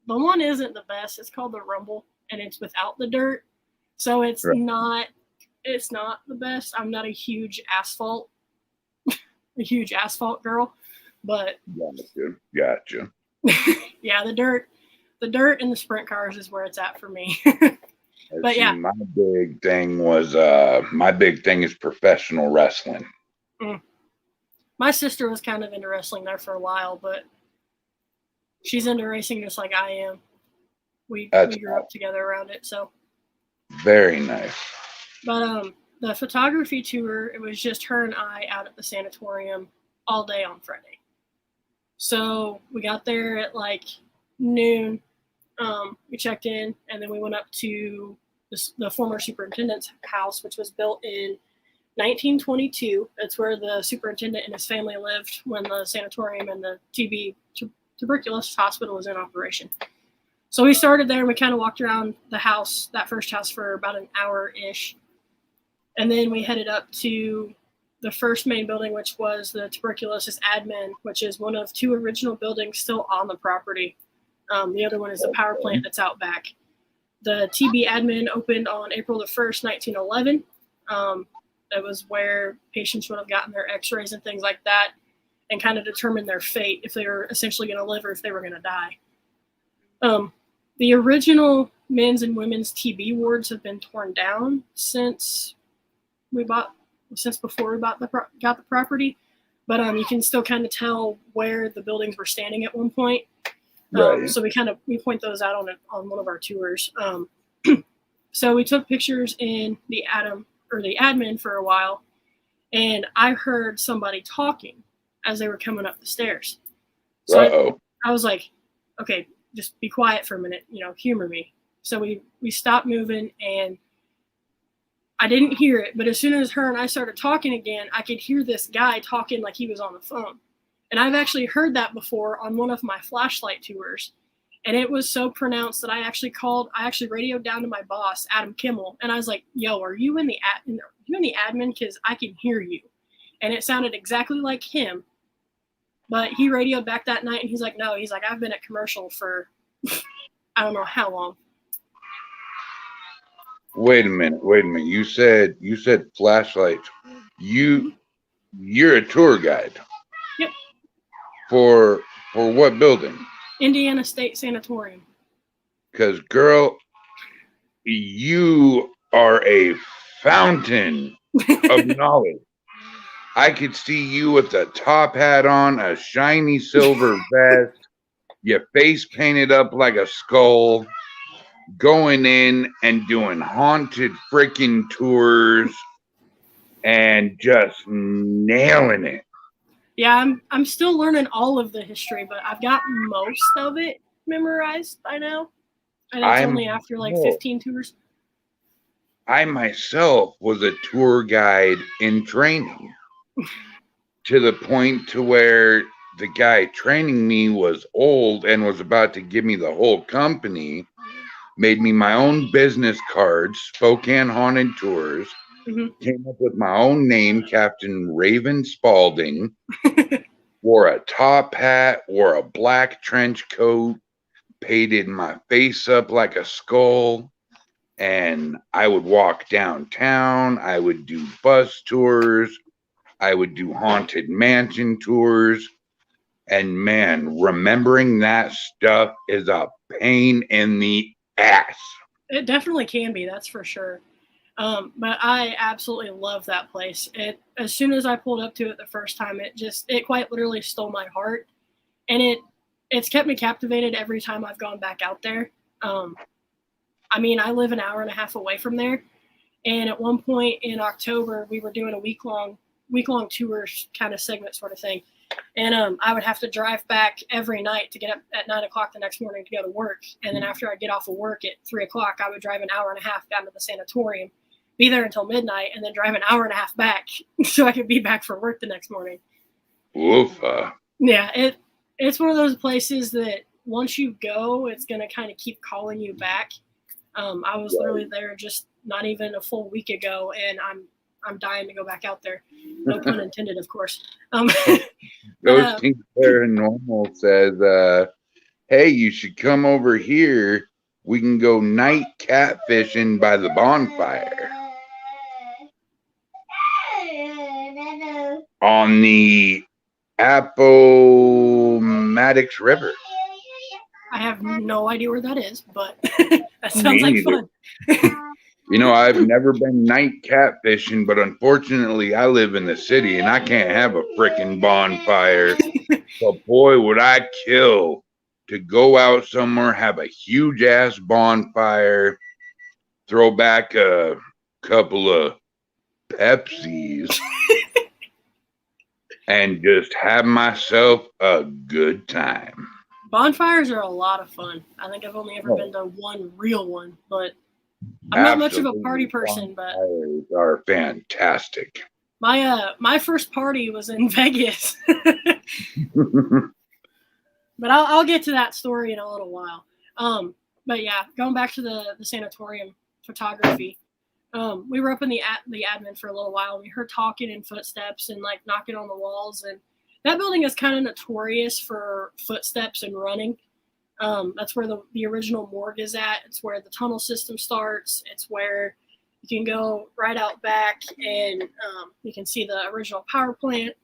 one isn't the best. It's called the Rumble, and it's without the dirt, so it's not the best. I'm not a huge asphalt girl, but gotcha. Yeah, the dirt and the sprint cars is where it's at for me. But yeah, my big thing is professional wrestling. My sister was kind of into wrestling there for a while, but she's into racing just like I am. We grew up together around it, so very nice. But the photography tour, it was just her and I out at the sanatorium all day on Friday. So we got there at like noon. We checked in, and then we went up to the former superintendent's house, which was built in 1922. That's where the superintendent and his family lived when the sanatorium and the tuberculosis hospital was in operation. So we started there, and we kind of walked around that first house for about an hour-ish. And then we headed up to the first main building, which was the tuberculosis admin, which is one of two original buildings still on the property. The other one is the power plant that's out back. The TB admin opened on April the 1st, 1911. That was where patients would have gotten their x-rays and things like that and kind of determined their fate, if they were essentially going to live or if they were going to die. The original men's and women's TB wards have been torn down since before we got the property. but you can still kind of tell where the buildings were standing at one point. Right. So we point those out on one of our tours. So we took pictures in the admin for a while, and I heard somebody talking as they were coming up the stairs. So I was like, okay, just be quiet for a minute, humor me. So we stopped moving, and I didn't hear it, but as soon as her and I started talking again, I could hear this guy talking like he was on the phone. And I've actually heard that before on one of my flashlight tours. And it was so pronounced that I actually radioed down to my boss, Adam Kimmel, and I was like, yo, are you in the admin? Because I can hear you. And it sounded exactly like him. But he radioed back that night, and he's like, no, I've been at commercial for I don't know how long. Wait a minute. You said flashlights. You're a tour guide. Yep. For what building? Indiana State Sanatorium. Because, girl, you are a fountain of knowledge. I could see you with a top hat on, a shiny silver vest, your face painted up like a skull, going in and doing haunted freaking tours and just nailing it. Yeah, I'm still learning all of the history, but I've got most of it memorized by now. And it's only after like 15 tours. I myself was a tour guide in training to the point to where the guy training me was old and was about to give me the whole company, made me my own business cards, Spokane Haunted Tours, came up with my own name, Captain Raven Spalding, wore a top hat, wore a black trench coat, painted my face up like a skull, and I would walk downtown. I would do bus tours. I would do haunted mansion tours. And man, remembering that stuff is a pain in the ass. It definitely can be, that's for sure. But I absolutely love that place. As soon as I pulled up to it the first time, it quite literally stole my heart. And it's kept me captivated every time I've gone back out there. I mean, I live an hour and a half away from there. And at one point in October, we were doing a week-long tours kind of segment sort of thing. And I would have to drive back every night to get up at 9 o'clock the next morning to go to work. And then after I get off of work at 3 o'clock, I would drive an hour and a half down to the sanatorium, be there until midnight, and then drive an hour and a half back so I could be back for work the next morning. Oofa. Yeah, it's one of those places that once you go, it's going to kind of keep calling you back. I was literally there just not even a full week ago, and I'm dying to go back out there. No pun intended, of course. Ghosting Paranormal says, hey, you should come over here. We can go night catfishing by the bonfire on the Appomattox River. I have no idea where that is, but that sounds like fun. You know, I've never been night catfishing, but unfortunately I live in the city and I can't have a frickin' bonfire. But boy, would I kill to go out somewhere, have a huge ass bonfire, throw back a couple of Pepsis, and just have myself a good time. Bonfires are a lot of fun. I think I've only ever been to one real one, but I'm not much of a party person. But bonfires are fantastic. My first party was in Vegas. But I'll get to that story in a little while. But yeah, going back to the sanatorium photography, we were up in the admin for a little while. We heard talking and footsteps and like knocking on the walls, and that building is kind of notorious for footsteps and running. That's where the original morgue is at. It's where the tunnel system starts. It's where you can go right out back and you can see the original power plant.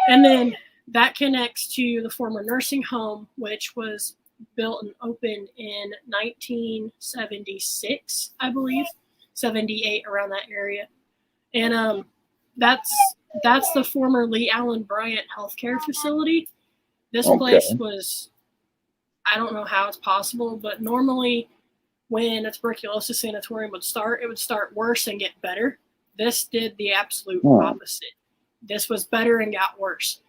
And then that connects to the former nursing home, which was built and opened in 1976, I believe, 78, around that area. And That's the former Lee Allen Bryant healthcare facility. This Okay. place was, I don't know how it's possible, but normally when a tuberculosis sanatorium would start, it would start worse and get better. This did the absolute opposite. This was better and got worse.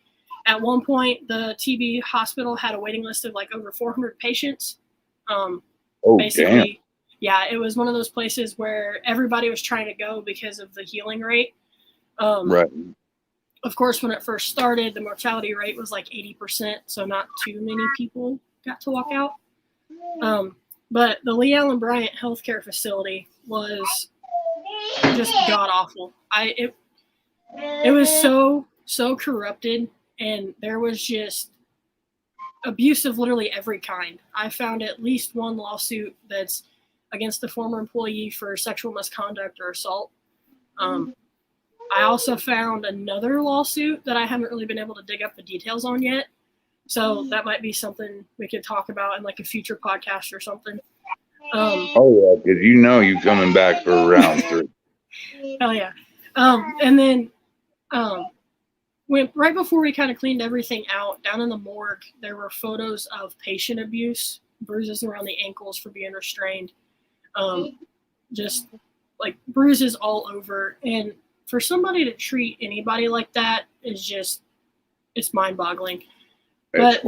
At one point, the TB hospital had a waiting list of like over 400 patients. Basically, damn. Yeah, it was one of those places where everybody was trying to go because of the healing rate. Right. Of course, when it first started, the mortality rate was like 80%, so not too many people got to walk out. But the Lee Allen Bryant healthcare facility was just god awful. It was so corrupted, and there was just abuse of literally every kind. I found at least one lawsuit that's against the former employee for sexual misconduct or assault. I also found another lawsuit that I haven't really been able to dig up the details on yet. So that might be something we could talk about in like a future podcast or something. Oh yeah, because you coming back for round 3. Hell yeah. And then right before we kind of cleaned everything out, down in the morgue, there were photos of patient abuse, bruises around the ankles for being restrained, just like bruises all over. And for somebody to treat anybody like that is just, it's mind-boggling. But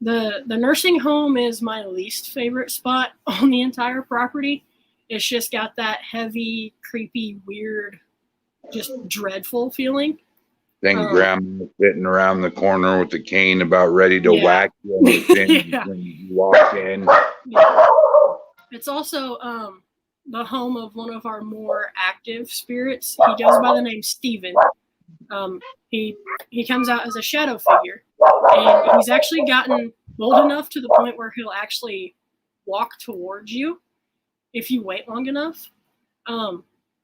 the nursing home is my least favorite spot on the entire property. It's just got that heavy, creepy, weird, just dreadful feeling. Then grandma sitting around the corner with the cane about ready to whack you when you walk in. Yeah. It's also the home of one of our more active spirits. He goes by the name Steven. He comes out as a shadow figure, and he's actually gotten bold enough to the point where he'll actually walk towards you if you wait long enough.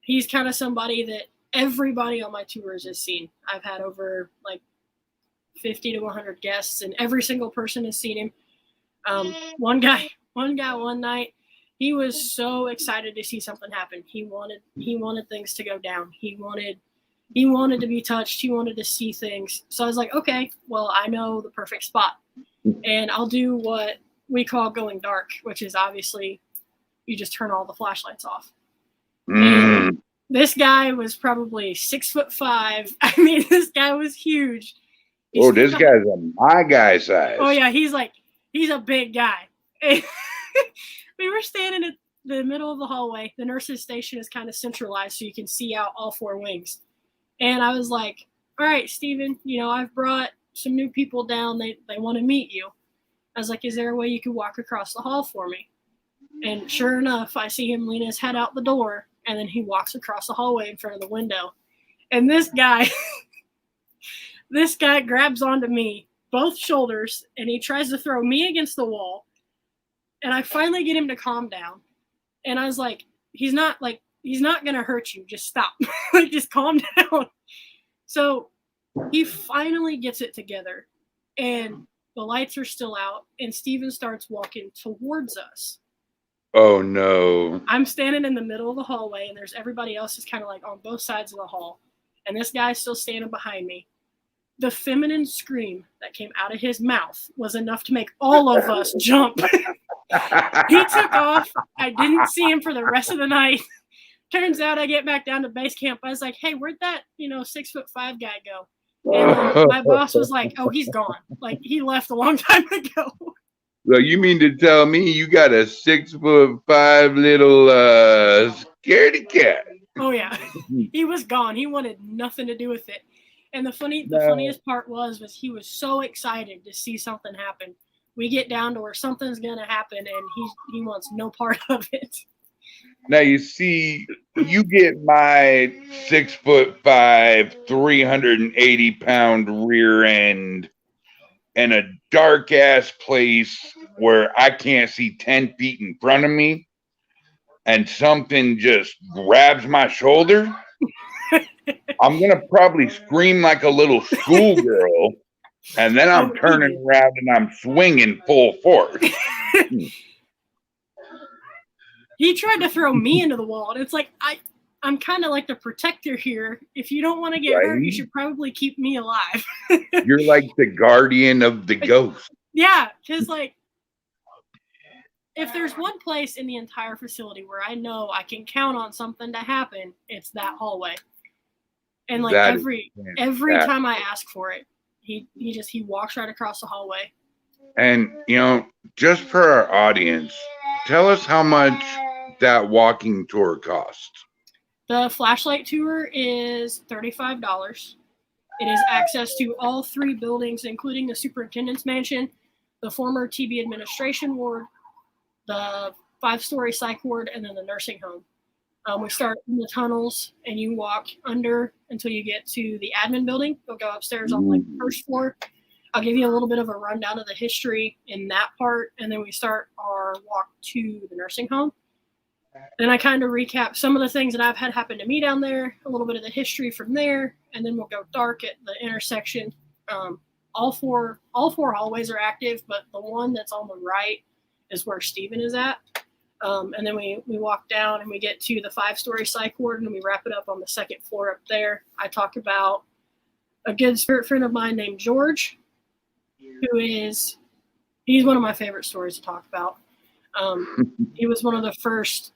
He's kind of somebody that everybody on my tours has seen. I've had over like 50 to 100 guests, and every single person has seen him. One guy one night, he was so excited to see something happen. He wanted things to go down. He wanted to be touched. He wanted to see things. So I was like, okay, well, I know the perfect spot. And I'll do what we call going dark, which is obviously you just turn all the flashlights off. And this guy was probably 6'5". I mean, this guy was huge. This guy's my guy size. Oh, yeah, he's a big guy. We were standing at the middle of the hallway. The nurse's station is kind of centralized, so you can see out all 4 wings. And I was like, all right, Steven, I've brought some new people down. They want to meet you. I was like, is there a way you could walk across the hall for me? And sure enough, I see him lean his head out the door, and then he walks across the hallway in front of the window. And this guy grabs onto me, both shoulders, and he tries to throw me against the wall. And I finally get him to calm down. And I was like, he's not going to hurt you. Just stop. Just calm down. So he finally gets it together, and the lights are still out, and Steven starts walking towards us. Oh, no. I'm standing in the middle of the hallway, and there's everybody else is kind of like on both sides of the hall. And this guy's still standing behind me. The feminine scream that came out of his mouth was enough to make all of us jump. He took off. I didn't see him for the rest of the night. Turns out I get back down to base camp. I was like, hey, where'd that, 6'5" guy go? And my boss was like, oh, he's gone. Like, he left a long time ago. So you mean to tell me you got a 6'5" little scaredy cat? Oh, yeah. He was gone. He wanted nothing to do with it. And the funniest part was he was so excited to see something happen. We get down to where something's going to happen, and he wants no part of it. Now, you see, you get my 6'5", 380-pound rear end in a dark-ass place where I can't see 10 feet in front of me, and something just grabs my shoulder. I'm going to probably scream like a little schoolgirl, and then I'm turning around and I'm swinging full force. He tried to throw me into the wall, and it's like, I'm kind of like the protector here. If you don't want to get hurt, you should probably keep me alive. You're like the guardian of the ghost. Yeah, because like, if there's one place in the entire facility where I know I can count on something to happen, it's that hallway. And like every time I ask for it, he walks right across the hallway. And just for our audience, tell us how much that walking tour costs. The flashlight tour is $35. It is access to all 3 buildings, including the superintendent's mansion, the former TB administration ward, the 5-story psych ward, and then the nursing home. We start in the tunnels, and you walk under until you get to the admin building. You'll go upstairs on like the first floor. I'll give you a little bit of a rundown of the history in that part, and then we start our walk to the nursing home. Then I kind of recap some of the things that I've had happen to me down there, a little bit of the history from there, and then we'll go dark at the intersection. All four hallways are active, but the one that's on the right is where Steven is at. And then we walk down and we get to the 5-story psych ward, and we wrap it up on the 2nd floor up there. I talk about a good spirit friend of mine named George, he's one of my favorite stories to talk about. He was one of the first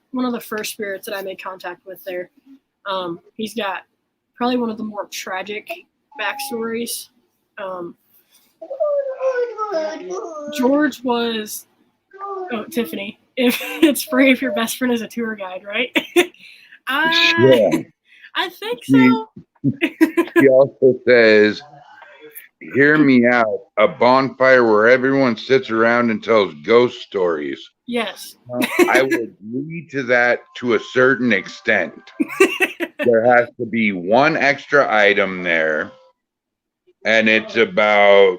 spirits that I made contact with there. He's got probably one of the more tragic backstories. George was, Tiffany, if it's free if your best friend is a tour guide, right? I think so. He also says, hear me out, a bonfire where everyone sits around and tells ghost stories. Yes. I would agree to that to a certain extent. There has to be one extra item there, and it's about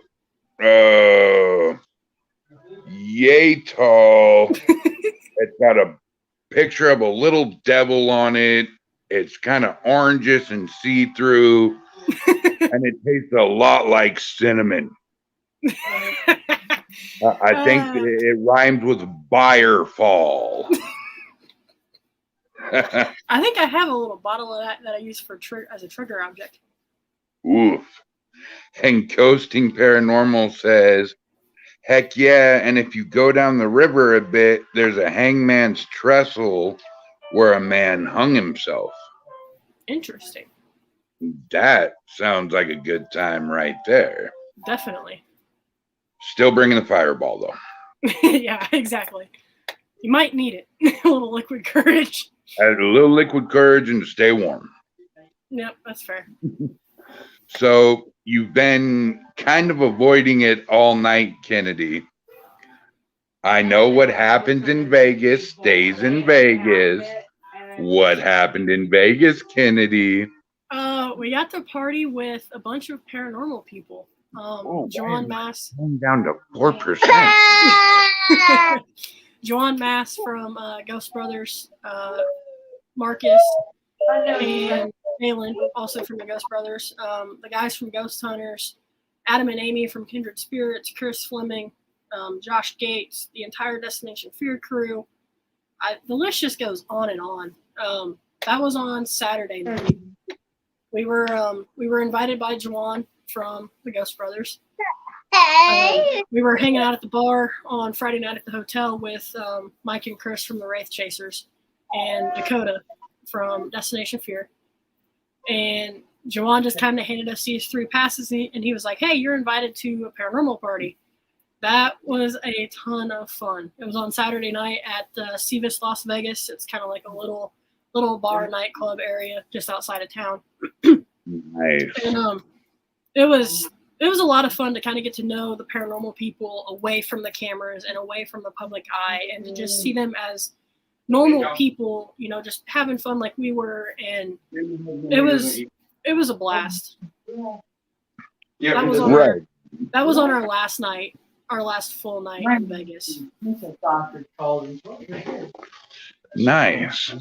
yay tall. It's got a picture of a little devil on it. It's kind of orangish and see-through, and it tastes a lot like cinnamon. I think it rhymed with Buyer Fall. I think I have a little bottle of that I use as a trigger object. Oof. And Coasting Paranormal says, heck yeah, and if you go down the river a bit, there's a hangman's trestle where a man hung himself. Interesting. That sounds like a good time right there. Definitely. Still bringing the fireball, though. Yeah, exactly. You might need it. A little liquid courage. Add a little liquid courage and stay warm. Yep, that's fair. So you've been kind of avoiding it all night, Kinedy. I know what happens in Vegas stays in Vegas. What happened in Vegas, Kinedy? We got to party with a bunch of paranormal people. Joan Mass. Down to 4%. Joan Mass from Ghost Brothers, Marcus, and Malin, also from the Ghost Brothers. The guys from Ghost Hunters, Adam and Amy from Kindred Spirits, Chris Fleming, Josh Gates, the entire Destination Fear crew. The list just goes on and on. That was on Saturday night. We were invited by Juwan from the Ghost Brothers. We were hanging out at the bar on Friday night at the hotel with Mike and Chris from the Wraith Chasers and Dakota from Destination Fear. And Juwan just kind of handed us these 3 passes, and he was like, hey, you're invited to a paranormal party. That was a ton of fun. It was on Saturday night at Civis, Las Vegas. It's kind of like a little bar nightclub area just outside of town. Nice. And it was a lot of fun to kind of get to know the paranormal people away from the cameras and away from the public eye, and to just see them as normal people, just having fun like we were. And it was a blast. That was on our last night, our last full night in Vegas. Nice.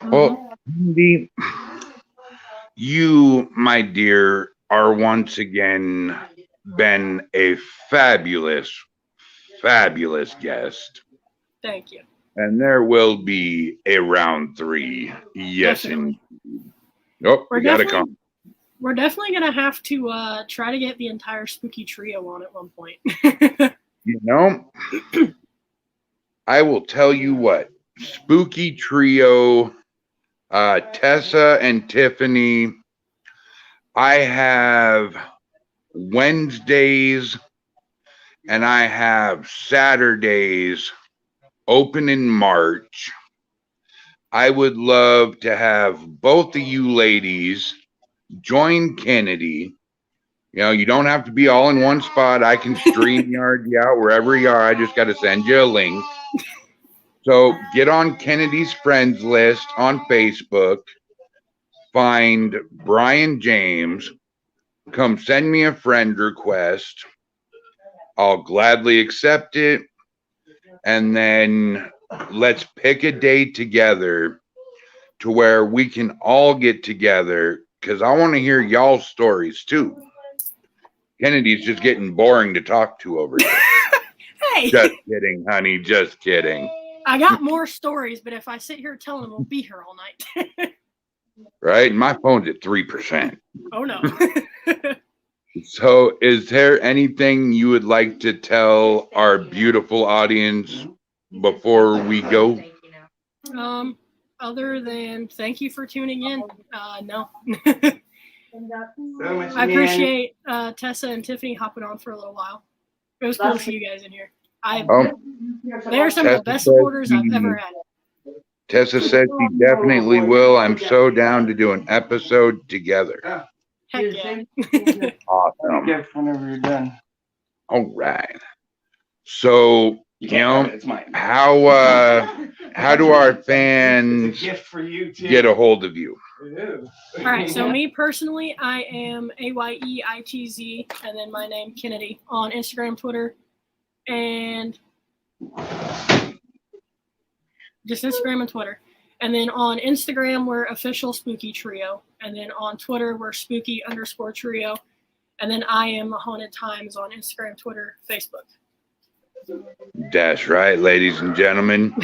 Well, you, my dear, are once again been a fabulous, fabulous guest. Thank you. And there will be a round 3. Yes, Definitely. oh, We're we got to definitely come. we're definitely gonna have to try to get the entire spooky trio on at one point. You know, I will tell you what, Spooky Trio, Tessa and Tiffany, I have Wednesdays and I have Saturdays open in March. I would love to have both of you ladies join Kinedy. You know, you don't have to be all in one spot. I can stream yard you out wherever you are. I just got to send you a link. So get on Kennedy's friends list on Facebook. Find Brian James. Come send me a friend request. I'll gladly accept it. And then let's pick a day together to where we can all get together because I want to hear y'all's stories too. Kennedy's just getting boring to talk to over here. Hey, Just kidding, honey. Just kidding. I got more stories, but if I sit here telling them, we'll be here all night. Right? My phone's at 3%. Oh no. So, is there anything you would like to tell our beautiful audience before we go? Other than thank you for tuning in. No. I appreciate Tessa and Tiffany hopping on for a little while. It was cool to see you guys in here. They are some of the best supporters I've ever had. Tessa said she definitely will. I'm so down to do an episode together. Heck yeah. Awesome. Gift whenever you're done. All right. So, you know, how do our fans get a hold of you? All right. So me personally, I am AYEITZ, and then my name Kinedy on Instagram, Twitter, and just Instagram and Twitter. And then on Instagram, we're Official Spooky Trio. And then on Twitter, we're Spooky_Trio. And then I am Haunted Times on Instagram, Twitter, Facebook. That's right, ladies and gentlemen.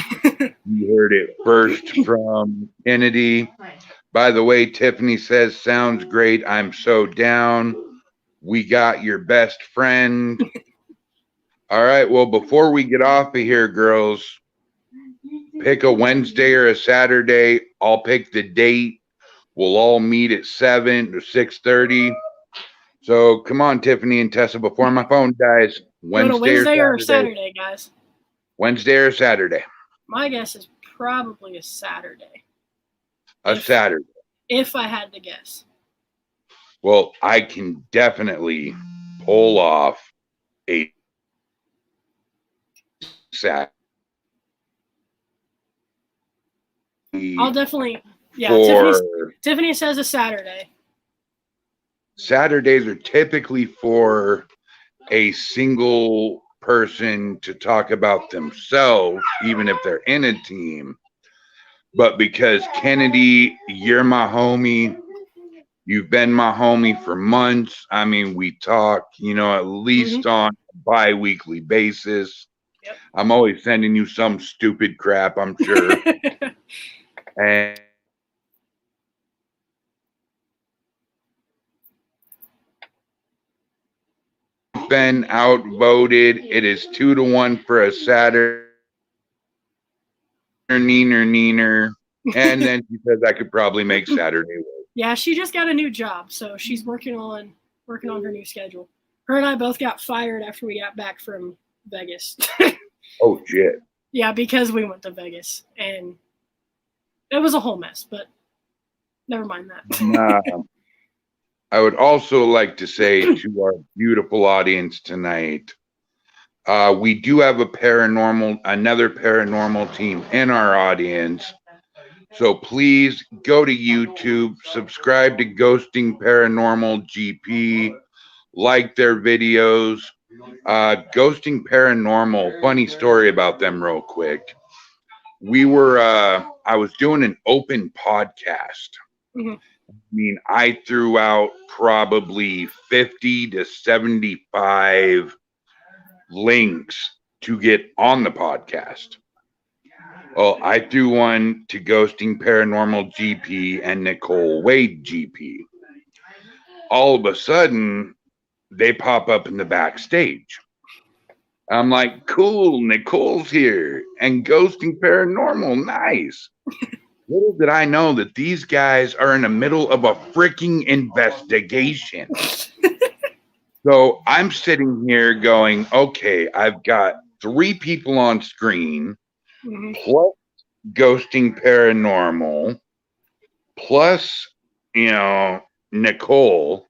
You heard it first from Kinedy. By the way, Tiffany says, sounds great. I'm so down. We got your best friend. All right. Well, before we get off of here, girls, pick a Wednesday or a Saturday. I'll pick the date. We'll all meet at 7 or 6:30. So come on, Tiffany and Tessa, before my phone dies. Wednesday or Saturday, guys? Wednesday or Saturday? My guess is probably a Saturday. Saturday. If I had to guess. Well, I can definitely pull off a Saturday. I'll definitely, yeah. Tiffany says a Saturday. Saturdays are typically for a single person to talk about themselves, even if they're in a team. But because Kinedy, you're my homie, you've been my homie for months. I mean, we talk, you know, at least on a bi-weekly basis. Yep. I'm always sending you some stupid crap, I'm sure. And been outvoted. It is 2-1 for a Saturday. Neener. And then she says I could probably make Saturday work. Yeah, she just got a new job, so she's working on her new schedule. Her and I both got fired after we got back from Vegas. Oh shit. Yeah, because we went to Vegas, and it was a whole mess, but never mind that. I would also like to say to our beautiful audience tonight, we do have another paranormal team in our audience. So please go to YouTube, subscribe to Ghosting Paranormal GP, like their videos. Ghosting Paranormal, funny story about them real quick. I was doing an open podcast. Mm-hmm. I mean, I threw out probably 50 to 75 links to get on the podcast. Well, I threw one to Ghosting Paranormal GP and Nicole Wade GP. All of a sudden, they pop up in the backstage. I'm like, cool, Nicole's here and Ghosting Paranormal, nice. Little did I know that these guys are in the middle of a freaking investigation. So I'm sitting here going, okay, I've got 3 people on screen, plus Ghosting Paranormal, plus, Nicole.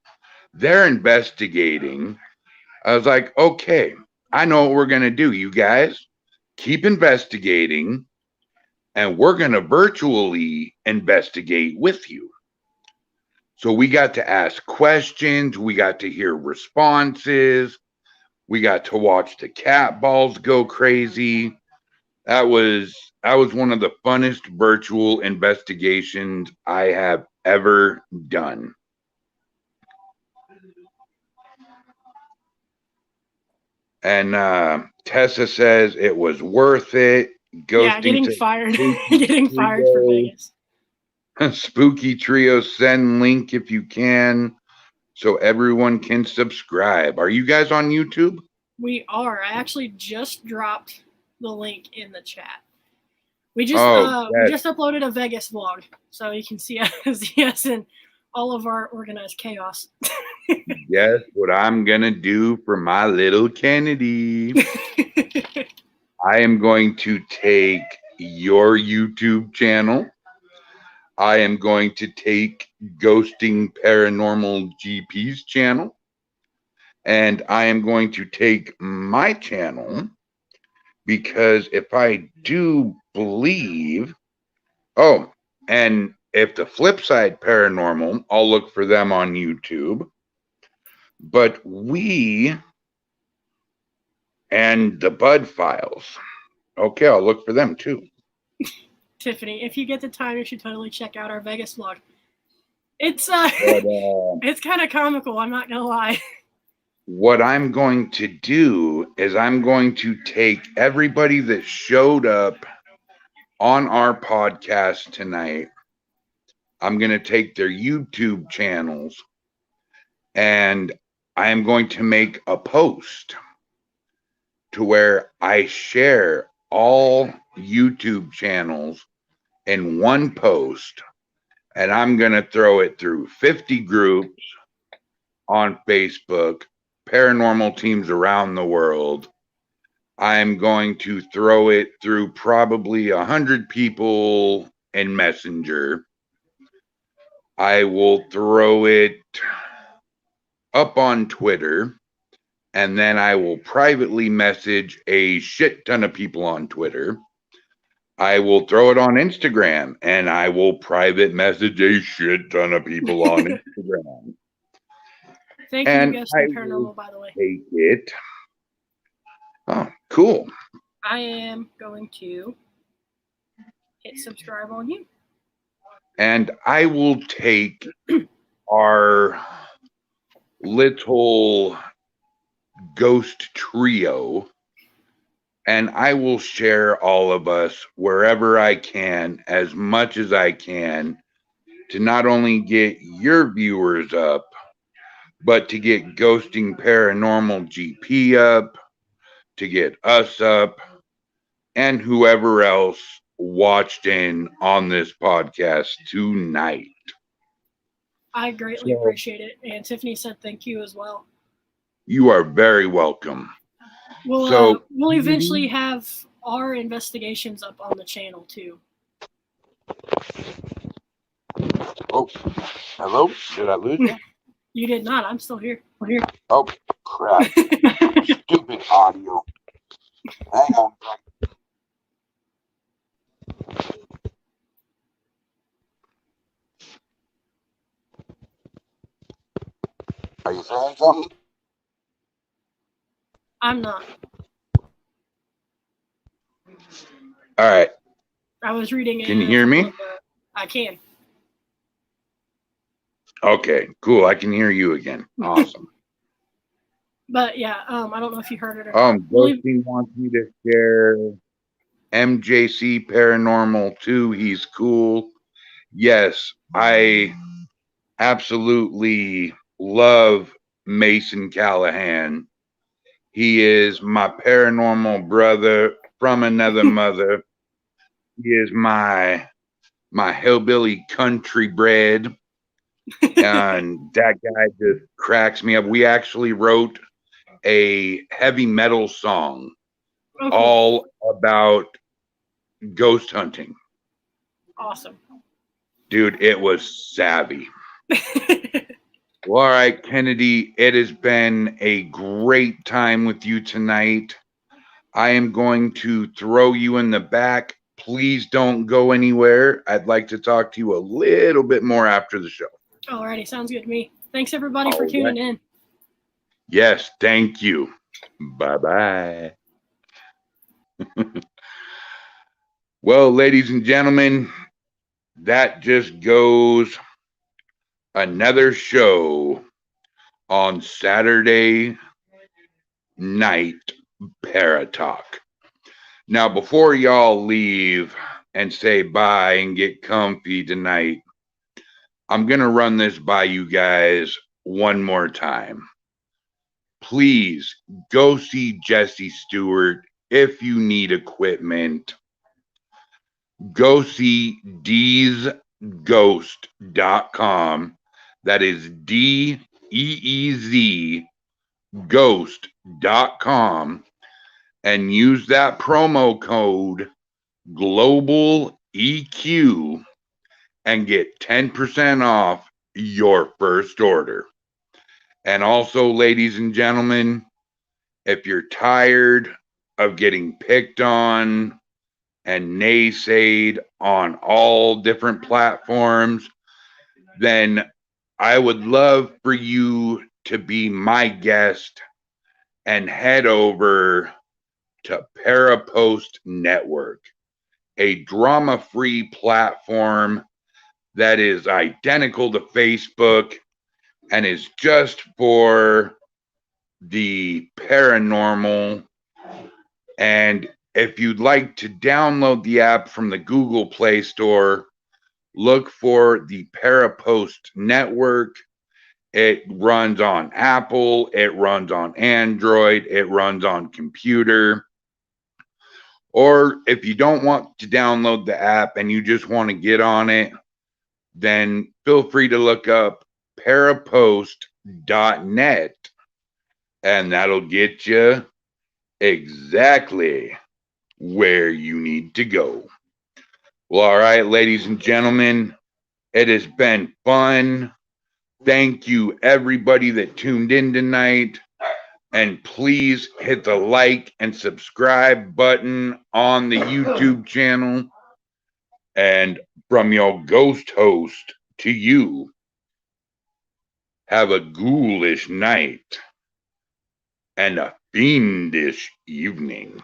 They're investigating. I was like, okay, I know what we're going to do. You guys keep investigating, and we're going to virtually investigate with you. So we got to ask questions. We got to hear responses. We got to watch the cat balls go crazy. That was one of the funnest virtual investigations I have ever done. And Tessa says it was worth it. Getting fired. Getting fired for Vegas. Spooky Trio, send link if you can so everyone can subscribe. Are you guys on YouTube? We are. I actually just dropped the link in the chat. We just uploaded a Vegas vlog, so you can see us in all of our organized chaos. Yes, what I'm gonna do for my little Kinedy. I am going to take your YouTube channel. I am going to take Ghosting Paranormal GP's channel. And I am going to take my channel because if I do believe, and if the Flipside Paranormal, I'll look for them on YouTube. But we and the Bud Files, okay, I'll look for them too. Tiffany, if you get the time, you should totally check out our Vegas vlog. It's it's kind of comical, I'm not gonna lie. What I'm going to do is I'm going to take everybody that showed up on our podcast tonight. I'm going to take their YouTube channels and I am going to make a post to where I share all YouTube channels in one post, and I'm going to throw it through 50 groups on Facebook, paranormal teams around the world. I'm going to throw it through probably 100 people in Messenger. I will throw it up on Twitter, and then I will privately message a shit ton of people on Twitter. I will throw it on Instagram, and I will private message a shit ton of people on Instagram. Thank you, Ghosting Paranormal, by the way. Take it. Oh, cool. I am going to hit subscribe on you. And I will take our little ghost trio and I will share all of us wherever I can, as much as I can, to not only get your viewers up, but to get Ghosting Paranormal GP up, to get us up, and whoever else watched in on this podcast tonight. I greatly appreciate it. And Tiffany said thank you as well. You are very welcome. We'll eventually have our investigations up on the channel too. Oh, hello? Did I lose you? You did not. I'm still here. Oh, crap. Stupid audio. Hang on. Are you saying something? I'm not. All right. I was reading. Can you hear me? I can. Okay, cool. I can hear you again. Awesome. But yeah, I don't know if you heard it or not. Ghosty wants me to share MJC Paranormal too. He's cool. Yes, I absolutely love Mason Callahan. He is my paranormal brother from another mother. He is my hillbilly country bred, and that guy just cracks me up. We actually wrote a heavy metal song Oh, cool. all about ghost hunting. Awesome. Dude, it was savvy. Well, all right, Kennedy, it has been a great time with you tonight. I am going to throw you in the back. Please don't go anywhere. I'd like to talk to you a little bit more after the show. Alrighty, sounds good to me. Thanks everybody for tuning in. Yes, thank you. Bye-bye. Well, ladies and gentlemen, that just goes another show on Saturday night Paratalk. Now, before y'all leave and say bye and get comfy tonight, I'm going to run this by you guys one more time. Please go see Jesse Stewart if you need equipment. Go see deezghost.com. That is DEEZ ghost.com, and use that promo code GlobalEQ and get 10% off your first order. And also, ladies and gentlemen, if you're tired of getting picked on and naysayed on all different platforms, then I would love for you to be my guest and head over to Parapost Network, a drama-free platform that is identical to Facebook and is just for the paranormal. And if you'd like to download the app from the Google Play Store, look for the Parapost Network. It runs on Apple, it runs on Android, it runs on computer. Or if you don't want to download the app and you just want to get on it, then feel free to look up parapost.net, and that'll get you exactly where you need to go. Well, all right, ladies and gentlemen, it has been fun. Thank you, everybody that tuned in tonight. And please hit the like and subscribe button on the YouTube channel. And from your ghost host to you, have a ghoulish night and a fiendish evening.